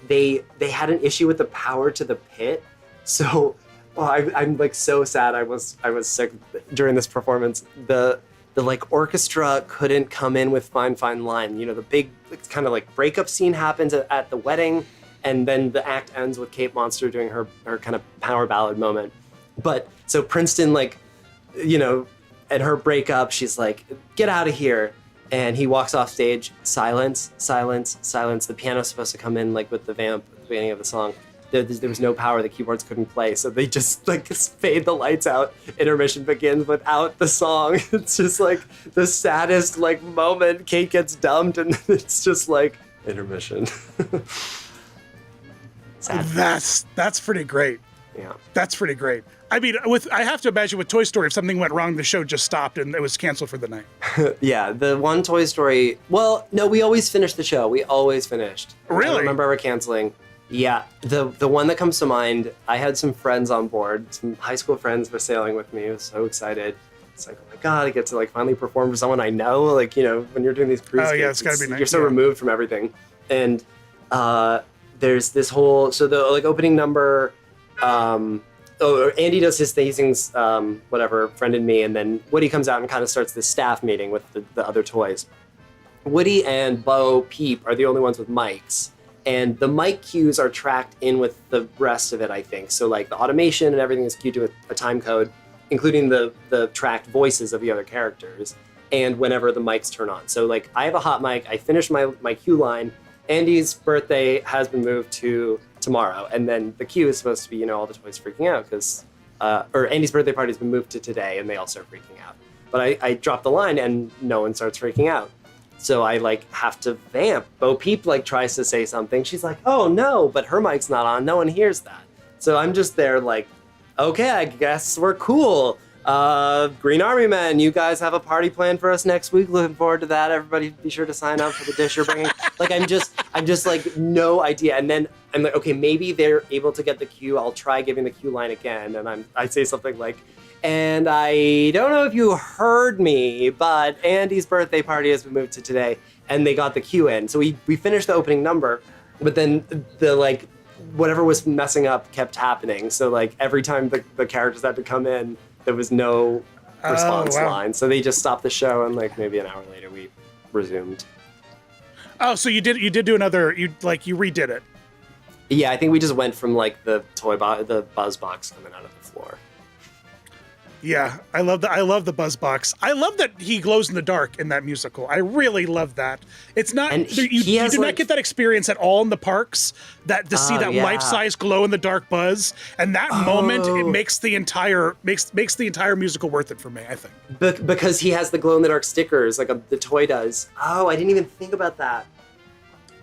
they had an issue with the power to the pit. So I'm like so sad I was sick during this performance. The like orchestra couldn't come in with Fine Fine Line. You know, the big kind of like breakup scene happens at the wedding, and then the act ends with Kate Monster doing her kind of power ballad moment. But so Princeton, like, you know, at her breakup, she's like, get out of here. And he walks off stage, silence, silence, silence. The piano's supposed to come in like with the vamp at the beginning of the song. There was no power, the keyboards couldn't play, so they just like fade the lights out. Intermission begins without the song. It's just like the saddest like moment. Kate gets dumped, and it's just like intermission. Sad. That's pretty great. Yeah, that's pretty great. I mean, I have to imagine with Toy Story, if something went wrong, the show just stopped and it was canceled for the night. Yeah, the one Toy Story. Well, no, we always finished the show. We always finished. Really? I don't remember ever canceling. Yeah, the one that comes to mind, I had some friends on board, some high school friends were sailing with me. I was so excited. It's like, oh my god, I get to like finally perform for someone I know. Like, you know, when you're doing these cruise it's gotta be nice. You're so removed from everything. And there's this whole, so the like opening number, Andy does his thing, he sings whatever, Friend and Me, and then Woody comes out and kind of starts this staff meeting with the other toys. Woody and Bo Peep are the only ones with mics. And the mic cues are tracked in with the rest of it, I think. So like the automation and everything is cued to a time code, including the tracked voices of the other characters, and whenever the mics turn on. So like I have a hot mic, I finished my cue line, Andy's birthday has been moved to tomorrow, and then the cue is supposed to be, you know, all the toys freaking out because, or Andy's birthday party has been moved to today, and they all start freaking out. But I drop the line and no one starts freaking out. So I like have to vamp. Bo Peep like tries to say something. She's like, oh no, but her mic's not on. No one hears that. So I'm just there like, okay, I guess we're cool. Green Army Men, you guys have a party planned for us next week. Looking forward to that. Everybody be sure to sign up for the dish you're bringing. Like, I'm just like, no idea. And then I'm like, okay, maybe they're able to get the cue. I'll try giving the cue line again. And I say something like, and I don't know if you heard me, but Andy's birthday party has been moved to today. And they got the cue in. So we finished the opening number, but then the like, whatever was messing up kept happening. So like every time the characters had to come in, there was no response line. So they just stopped the show, and like maybe an hour later we resumed. Oh, so you did do another, you redid it. Yeah, I think we just went from like the the buzz box coming out of the floor. Yeah, I love the buzz box. I love that he glows in the dark in that musical. I really love that. It's not you do not get that experience at all in the parks. To see that life-size glow in the dark buzz, and that moment, it makes the entire musical worth it for me, I think. Because he has the glow in the dark stickers like the toy does. Oh, I didn't even think about that.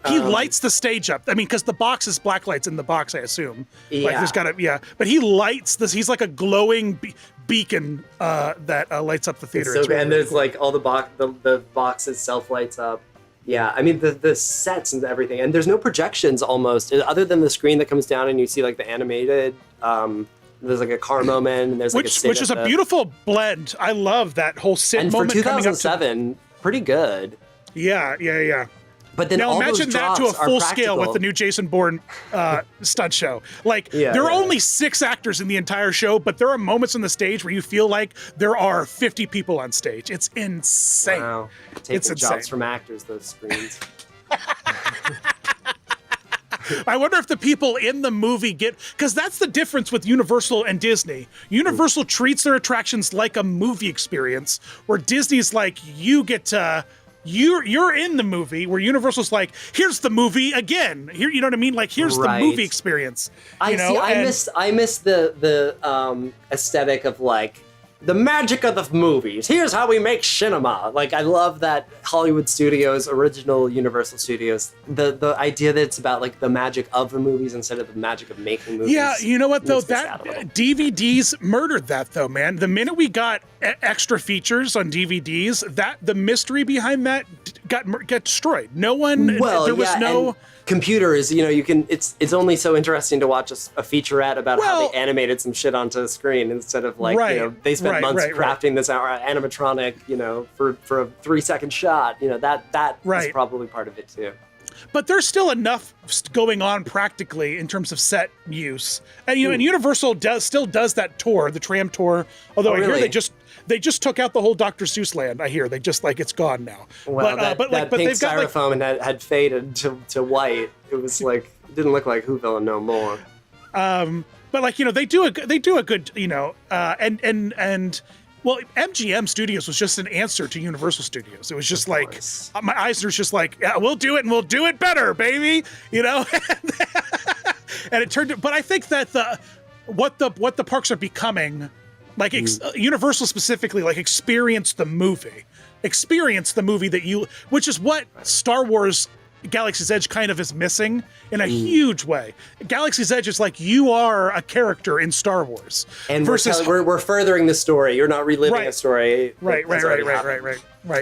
He lights the stage up. I mean, because the box is black lights in the box, I assume. Yeah. Like, there's gotta, but he lights this. He's like a glowing beacon that lights up the theater. So, really, and there's cool. like all the box itself lights up. Yeah, I mean the sets and everything, and there's no projections almost, other than the screen that comes down and you see like the animated. There's like a car moment, and there's like which is a beautiful blend. I love that whole sit and moment. And for 2007, pretty good. Yeah. But then now all imagine those that to a full practical. scale with the new Jason Bourne stunt show. Like there are only 6 actors in the entire show, but there are moments on the stage where you feel like there are 50 people on stage. It's insane. Wow. Taking jobs from actors, those screens. I wonder if the people in the movie because that's the difference with Universal and Disney. Universal treats their attractions like a movie experience, where Disney's like, you get to. You're in the movie, where Universal's like, here's the movie again. Here, you know what I mean? Like, here's the movie experience. I miss the aesthetic of like the magic of the movies. Here's how we make cinema. Like, I love that Hollywood Studios, original Universal Studios, the idea that it's about like the magic of the movies instead of the magic of making movies. Yeah, you know what though? That DVDs murdered that though, man. The minute we got extra features on DVDs, that the mystery behind that got destroyed. No one. There was no. And computers, you can. It's only so interesting to watch a featurette about how they animated some shit onto the screen instead of like they spent months crafting this animatronic, for a 3-second shot. That is probably part of it too. But there's still enough going on practically in terms of set use, and and Universal still does that tour, the tram tour. Although I hear they just took out the whole Dr. Seuss land. I hear they just it's gone now. Well, that pink they've got styrofoam had faded to white. It was like it didn't look like Whoville no more. But they do a good and well, MGM Studios was just an answer to Universal Studios. It was just like my Eisner's just like, yeah, we'll do it and we'll do it better, baby. And it turned. But I think that what the parks are becoming. Like Universal specifically, like experience the movie that which is what Star Wars Galaxy's Edge kind of is missing in a huge way. Galaxy's Edge is like, you are a character in Star Wars. And we're furthering the story. You're not reliving a story. Right.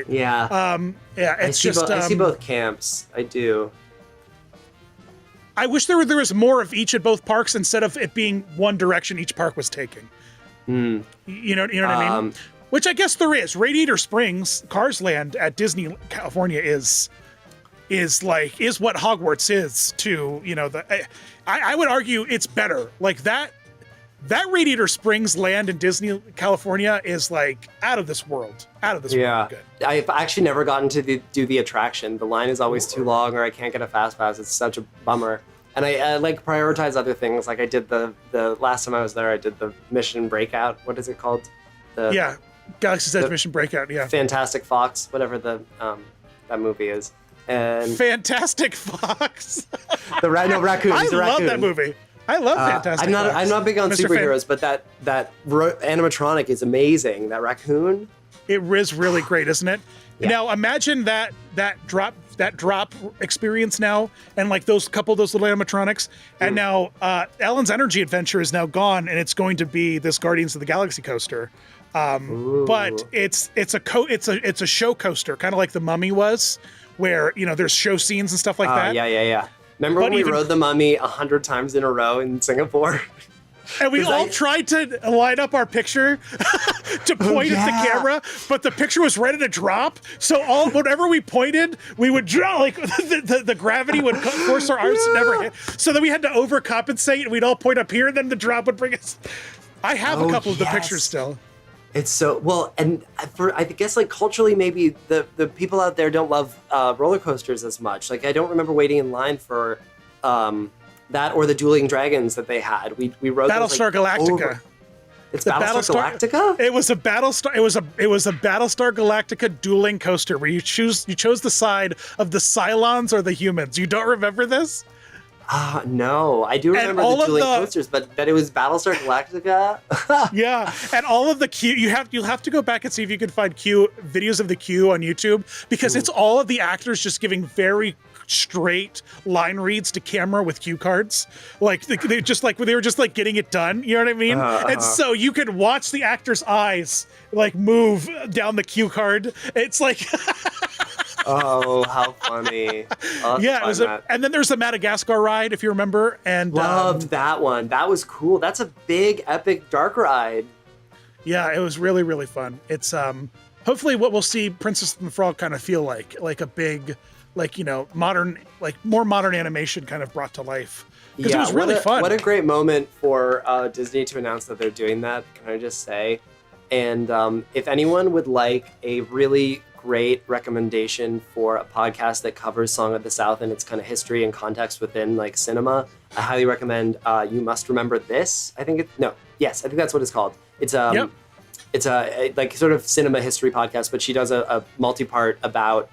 Yeah. I see both camps. I do. I wish there was more of each at both parks instead of it being one direction each park was taking. You know what I mean? Which I guess there is. Radiator Springs, Cars Land at Disney California is what Hogwarts is to, I would argue it's better. Like that Radiator Springs land in Disney California is like out of this world. World good. I've actually never gotten to do the attraction. The line is always too long, or I can't get a fast pass. It's such a bummer. And I prioritize other things. Like I did the last time I was there, I did the Mission Breakout. What is it called? Galaxy's Edge Mission Breakout. Yeah. Fantastic Fox, whatever that movie is. And Fantastic Fox. Raccoon. I love that movie. I love Fantastic Fox. I'm not big on superheroes, but that animatronic is amazing. That raccoon. It is really great, isn't it? Yeah. Now imagine that drop experience now, and like those little animatronics, and now Ellen's Energy Adventure is now gone, and it's going to be this Guardians of the Galaxy coaster. But it's a show coaster, kind of like the Mummy was, where there's show scenes and stuff like that. Yeah. Remember when we rode the Mummy 100 times in a row in Singapore? And we all tried to line up our picture to point at the camera, but the picture was ready to drop. So whenever we pointed, we would drop. Like the gravity would force our arms to never hit. So then we had to overcompensate, and we'd all point up here, and then the drop would bring us. I have a couple of the pictures still. It's so well, and I guess like culturally, maybe the people out there don't love roller coasters as much. Like I don't remember waiting in line for that or the dueling dragons that they had. We rode Battlestar Galactica. It's Battlestar Galactica? It was a Battlestar. It was a Battlestar Galactica dueling coaster where you chose the side of the Cylons or the humans. You don't remember this? No, I do remember the dueling coasters, but that it was Battlestar Galactica. Yeah, and all of the queue. You'll have to go back and see if you can find videos of the queue on YouTube, because it's all of the actors just giving very straight line reads to camera with cue cards, like they were just like getting it done. You know what I mean? And so you could watch the actor's eyes like move down the cue card. It's like. Oh, how funny. Yeah, and then there's the Madagascar Ride, if you remember. And loved that one. That was cool. That's a big, epic dark ride. Yeah, it was really, really fun. It's hopefully what we'll see Princess and the Frog kind of feel like a big, modern, more modern animation kind of brought to life. Because it was really fun. What a great moment for Disney to announce that they're doing that, can I just say. And if anyone would like a really great recommendation for a podcast that covers Song of the South and its kind of history and context within like cinema, I highly recommend You Must Remember This. I think that's what it's called. It's it's a like sort of cinema history podcast, but she does a multi-part about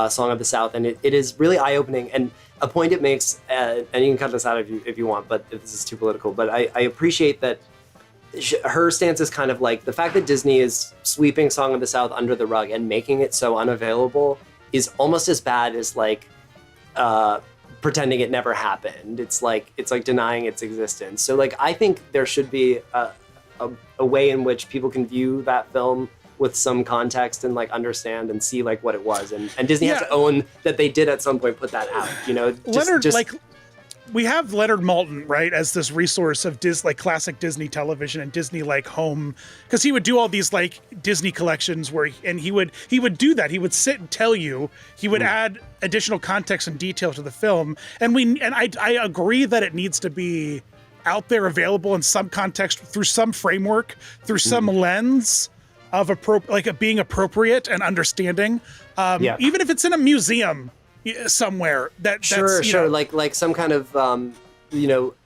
Song of the South, and it is really eye-opening. And a point it makes, and you can cut this out if you want, but if this is too political, but I appreciate that her stance is kind of like the fact that Disney is sweeping Song of the South under the rug and making it so unavailable is almost as bad as like pretending it never happened. It's like denying its existence. So like I think there should be a way in which people can view that film with some context and like understand and see like what it was, and Disney has to own that they did at some point put that out. We have Leonard Maltin, right, as this resource of classic Disney television and Disney home, because he would do all these like Disney collections he would do that. He would sit and tell you. He would add additional context and detail to the film, and I agree that it needs to be out there, available in some context, through some framework, through some lens of being appropriate and understanding. Even if it's in a museum somewhere sure like some kind of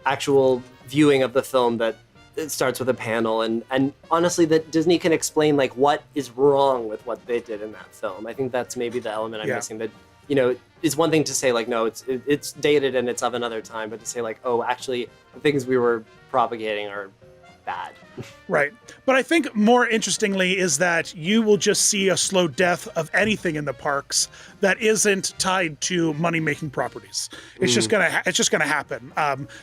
actual viewing of the film that it starts with a panel, and honestly that Disney can explain like what is wrong with what they did in that film. I think that's maybe the element I'm missing, that it's one thing to say like no, it's dated and it's of another time, but to say like, oh, actually the things we were propagating are bad. Right. But I think more interestingly is that you will just see a slow death of anything in the parks that isn't tied to money-making properties. It's just gonna happen.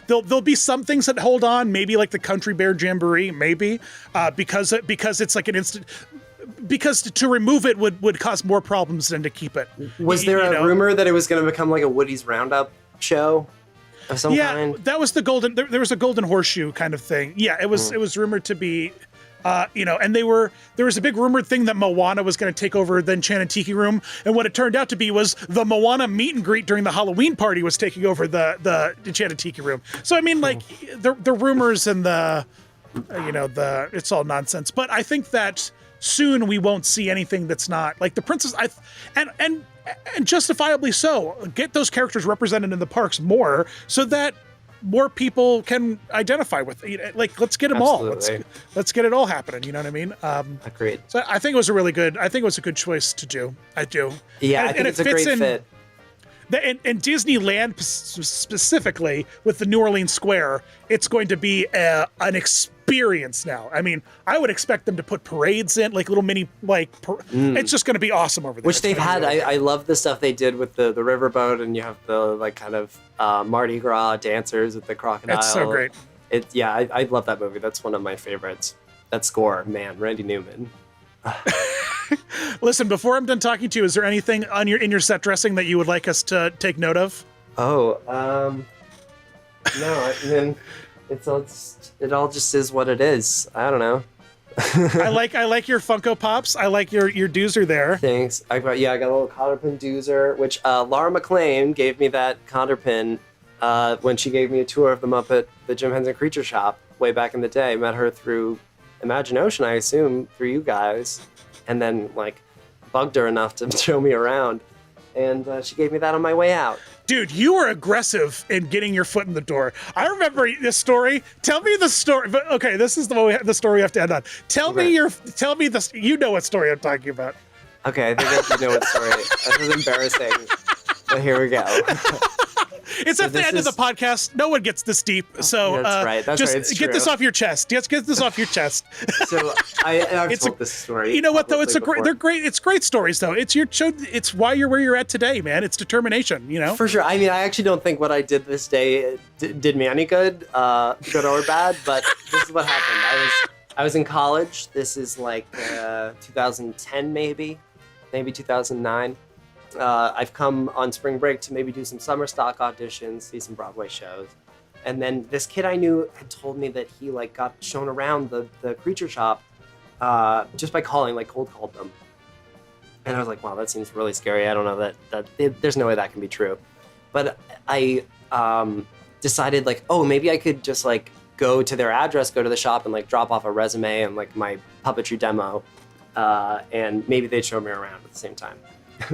There'll be some things that hold on, maybe like the Country Bear Jamboree, maybe because it's like an instant. Because to remove it would cause more problems than to keep it. Was there a rumor that it was going to become like a Woody's Roundup show of some kind? That was the golden. There was a golden horseshoe kind of thing. Yeah, it was. It was rumored to be, and there was a big rumored thing that Moana was going to take over the Enchanted Tiki Room, and what it turned out to be was the Moana meet and greet during the Halloween party was taking over the Enchanted Tiki Room. So I mean, like the rumors and the it's all nonsense. But I think that soon we won't see anything that's not like the princess. And justifiably so. Get those characters represented in the parks more, so that more people can identify with it. Like, let's get them all. Let's get it all happening. You know what I mean? Agreed. So I think it was a good choice to do. I do. Yeah, I think it's a great fit. And Disneyland specifically with the New Orleans Square, it's going to be an experience now. I mean, I would expect them to put parades in, like little mini, it's just going to be awesome over there. Which they've had. I love the stuff they did with the riverboat, and you have the like kind of Mardi Gras dancers with the crocodile. It's so great. I love that movie. That's one of my favorites. that score, man, Randy Newman. Listen, before I'm done talking to you, is there anything in your set dressing that you would like us to take note of? Oh, no, I mean, it all just is what it is. I don't know. I like your Funko Pops. I like your doozer there. Thanks. I got a little cotter pin doozer, which Laura McLean gave me that cotter pin when she gave me a tour of them up at the Jim Henson Creature Shop way back in the day. Met her through Imagination, I assume, through you guys, and then like bugged her enough to show me around, and she gave me that on my way out. Dude, you were aggressive in getting your foot in the door. I remember this story. Tell me the story. But okay, this is the story we have to end on. Tell me this. You know what story I'm talking about. Okay, I think I do know what story. That was embarrassing. But here we go. It's at the end of the podcast. No one gets this deep. So that's right. That's just right. It's get true. this off your chest. Just get this off your chest. So I've told this story. You know what though? Before. They're great. It's great stories though. It's why you're where you're at today, man. It's determination. You know. For sure. I mean, I actually don't think what I did this day did me any good or bad. But this is what happened. I was in college. This is like 2010, maybe 2009. I've come on spring break to maybe do some summer stock auditions, see some Broadway shows. And then this kid I knew had told me that he like got shown around the Creature Shop just by calling, like cold called them. And I was like, wow, that seems really scary. I don't know that there's no way that can be true. But I decided like, oh, maybe I could just like go to their address, go to the shop and like drop off a resume and like my puppetry demo. And maybe they'd show me around at the same time.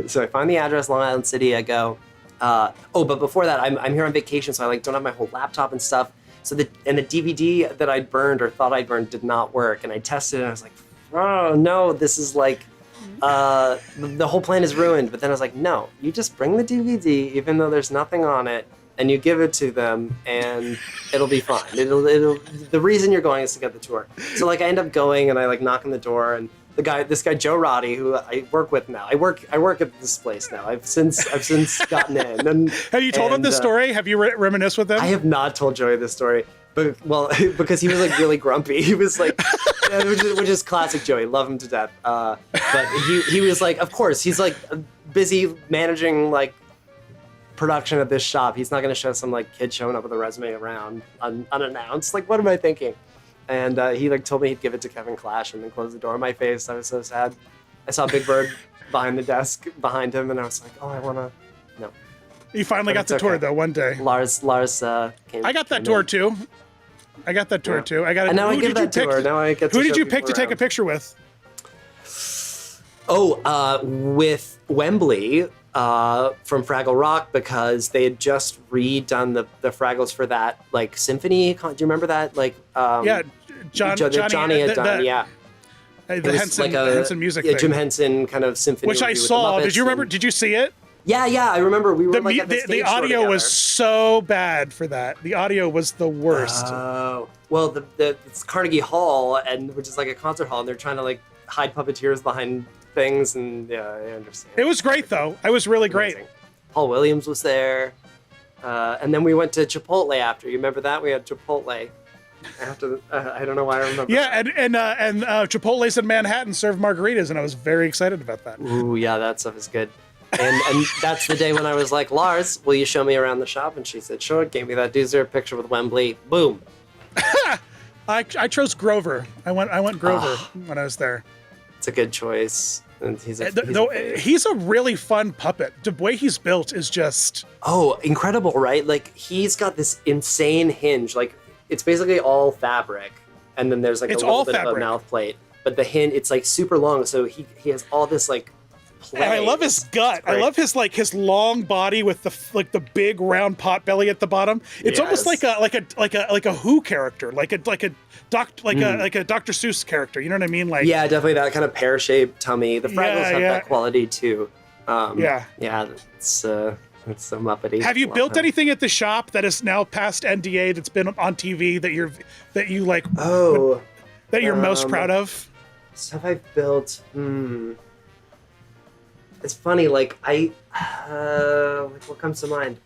So I find the address, Long Island City. I go, but before that, I'm here on vacation, so I like don't have my whole laptop and stuff. So the DVD that I'd burned or thought I'd burned did not work, and I tested it. And I was like, oh no, this is like the whole plan is ruined. But then I was like, no, you just bring the DVD, even though there's nothing on it, and you give it to them, and it'll be fine. It'll. The reason you're going is to get the tour. So like I end up going, and I like knock on the door, and this guy Joe Roddy, who I work with now. I work at this place now. I've since gotten in. And have you told him this story? Have you reminisced with him? I have not told Joey this story, but because he was like really grumpy. He was like, which is classic Joey. Love him to death. But he was like, of course, he's like busy managing like production at this shop. He's not going to show some like kid showing up with a resume around unannounced. Like, what am I thinking? And he like told me he'd give it to Kevin Clash and then close the door in my face. I was so sad. I saw Big Bird behind the desk behind him, and I was like, oh, I wanna. No. You finally got the tour though one day. Lars came. I got that tour too. I got that tour too. I got. And now I give that tour. Now I get. Who did you pick to take a picture with? Oh, with Wembley from Fraggle Rock, because they had just redone the Fraggles for that like symphony. Do you remember that? Like yeah, Johnny had done. Yeah. The Henson music thing. Jim Henson kind of symphony. Which I saw. Did you remember? Did you see it? Yeah, I remember. We were like at the stage the audio together. was so bad for that. The audio was the worst. Oh, well, it's Carnegie Hall, and which is like a concert hall, and they're trying to like hide puppeteers behind things, and yeah, I understand. It was great though. It was really great. Paul Williams was there, and then we went to Chipotle after. You remember that? We had Chipotle after. I don't know why I remember. Yeah, and Chipotle's in Manhattan served margaritas, and I was very excited about that. Ooh, yeah, that stuff is good. And that's the day when I was like, Lars, will you show me around the shop? And she said, sure. Gave me that doozer picture with Wembley. Boom. I chose Grover. I went Grover when I was there. It's a good choice. And he's a really fun puppet. The way he's built is just incredible, right? Like he's got this insane hinge. Like it's basically all fabric, and then there's like a little bit of a mouth plate. But the hinge, it's like super long, so he has all this like. Play. And I love his gut. I love his long body with the big round pot belly at the bottom. It's almost like a Who character, like a Dr. Seuss character. You know what I mean? Like definitely that kind of pear-shaped tummy. The Fraggles have that quality too. It's so Muppety. Have you built anything at the shop that is now past NDA that's been on TV that you like? Oh, that you're most proud of? Stuff I've built. It's funny, like what comes to mind?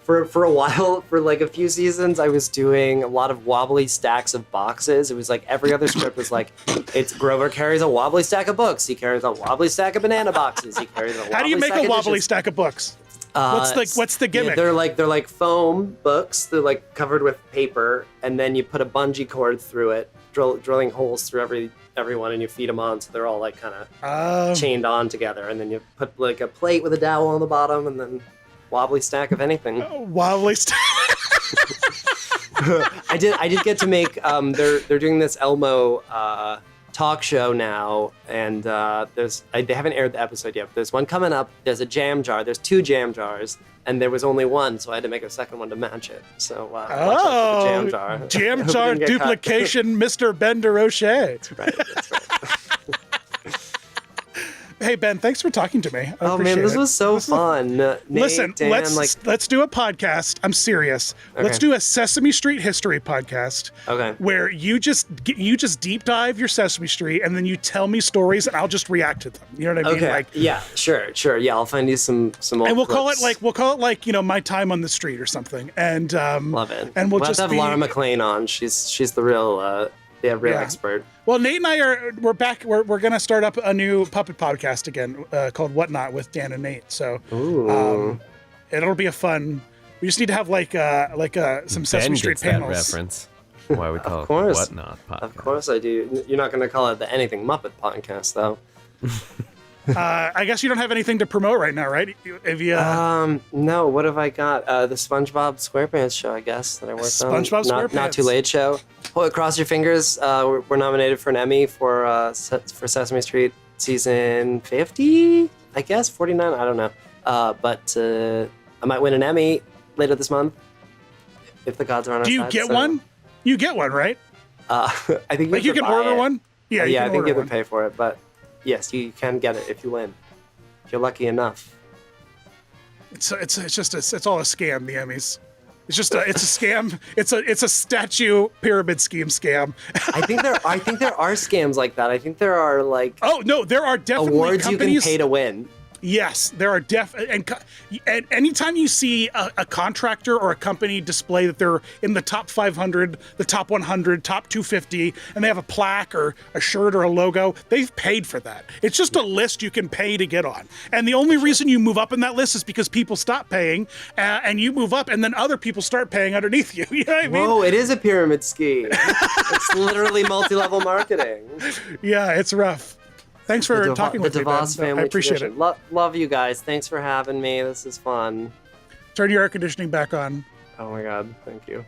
for a while, for like a few seasons, I was doing a lot of wobbly stacks of boxes. It was like every other script was like, it's Grover carries a wobbly stack of books. He carries a wobbly stack of banana boxes. He carries a wobbly How do you make a wobbly dishes. stack of books? What's the gimmick? Yeah, they're like foam books. They're like covered with paper, and then you put a bungee cord through it, drilling holes through everyone, and you feed them on, so they're all like kind of chained on together. And then you put like a plate with a dowel on the bottom, and then wobbly stack of anything. Wobbly stack. I did get to make. They're doing this Elmo talk show now, and they haven't aired the episode yet, but there's one coming up. There's a jam jar. There's 2 jam jars, and there was only one, so I had to make a second one to match it. So watch out for the jam jar. Jam jar duplication, Mr. Ben Durocher. That's right. Hey Ben, thanks for talking to me. Oh man, this was so fun. Listen, Dan, let's do a podcast. I'm serious. Okay. Let's do a Sesame Street history podcast. Okay. Where you just deep dive your Sesame Street and then you tell me stories and I'll just react to them. You know what I mean? Okay. Like, yeah, sure. Yeah, I'll find you some old and we'll clips. call it like my time on the street or something. And Love it. And we'll have just to have Laura McLean on. She's the real expert. Well, Nate and we're back. We're gonna start up a new puppet podcast again called Whatnot with Dan and Nate. So it'll be a fun. We just need to have like some Sesame Ben Street gets panels. that reference. Why we call it course. Whatnot podcast. Of course I do. You're not going to call it the Anything Muppet podcast, though. I guess you don't have anything to promote right now, right? If you, no. What have I got? The SpongeBob SquarePants show, I guess, that I worked on. SpongeBob SquarePants. Not Too Late show. Well, cross your fingers. We're nominated for an Emmy for Sesame Street season 50, I guess, 49. I don't know. But I might win an Emmy later this month if the gods are on our side. do you get one? You get one, right? I think You can order it. one. Yeah, I think you one. can pay for it, but yes, you can get it if you win. If you're lucky enough. It's all a scam. The Emmys. It's a scam. It's a statue pyramid scheme scam. I think there are scams like that. I think there are like Oh no, there are definitely awards companies. you can pay to win. Yes, there are and anytime you see a contractor or a company display that they're in the top 500, the top 100, top 250, and they have a plaque or a shirt or a logo, they've paid for that. It's just a list you can pay to get on. And the only reason you move up in that list is because people stop paying and you move up and then other people start paying underneath you. You know what I mean? Whoa, it is a pyramid scheme. It's literally multi-level marketing. Yeah, it's rough. Thanks for talking with me, Ben. DeVos family I appreciate tradition. it. Love you guys. Thanks for having me. This is fun. Turn your air conditioning back on. Oh my God. Thank you.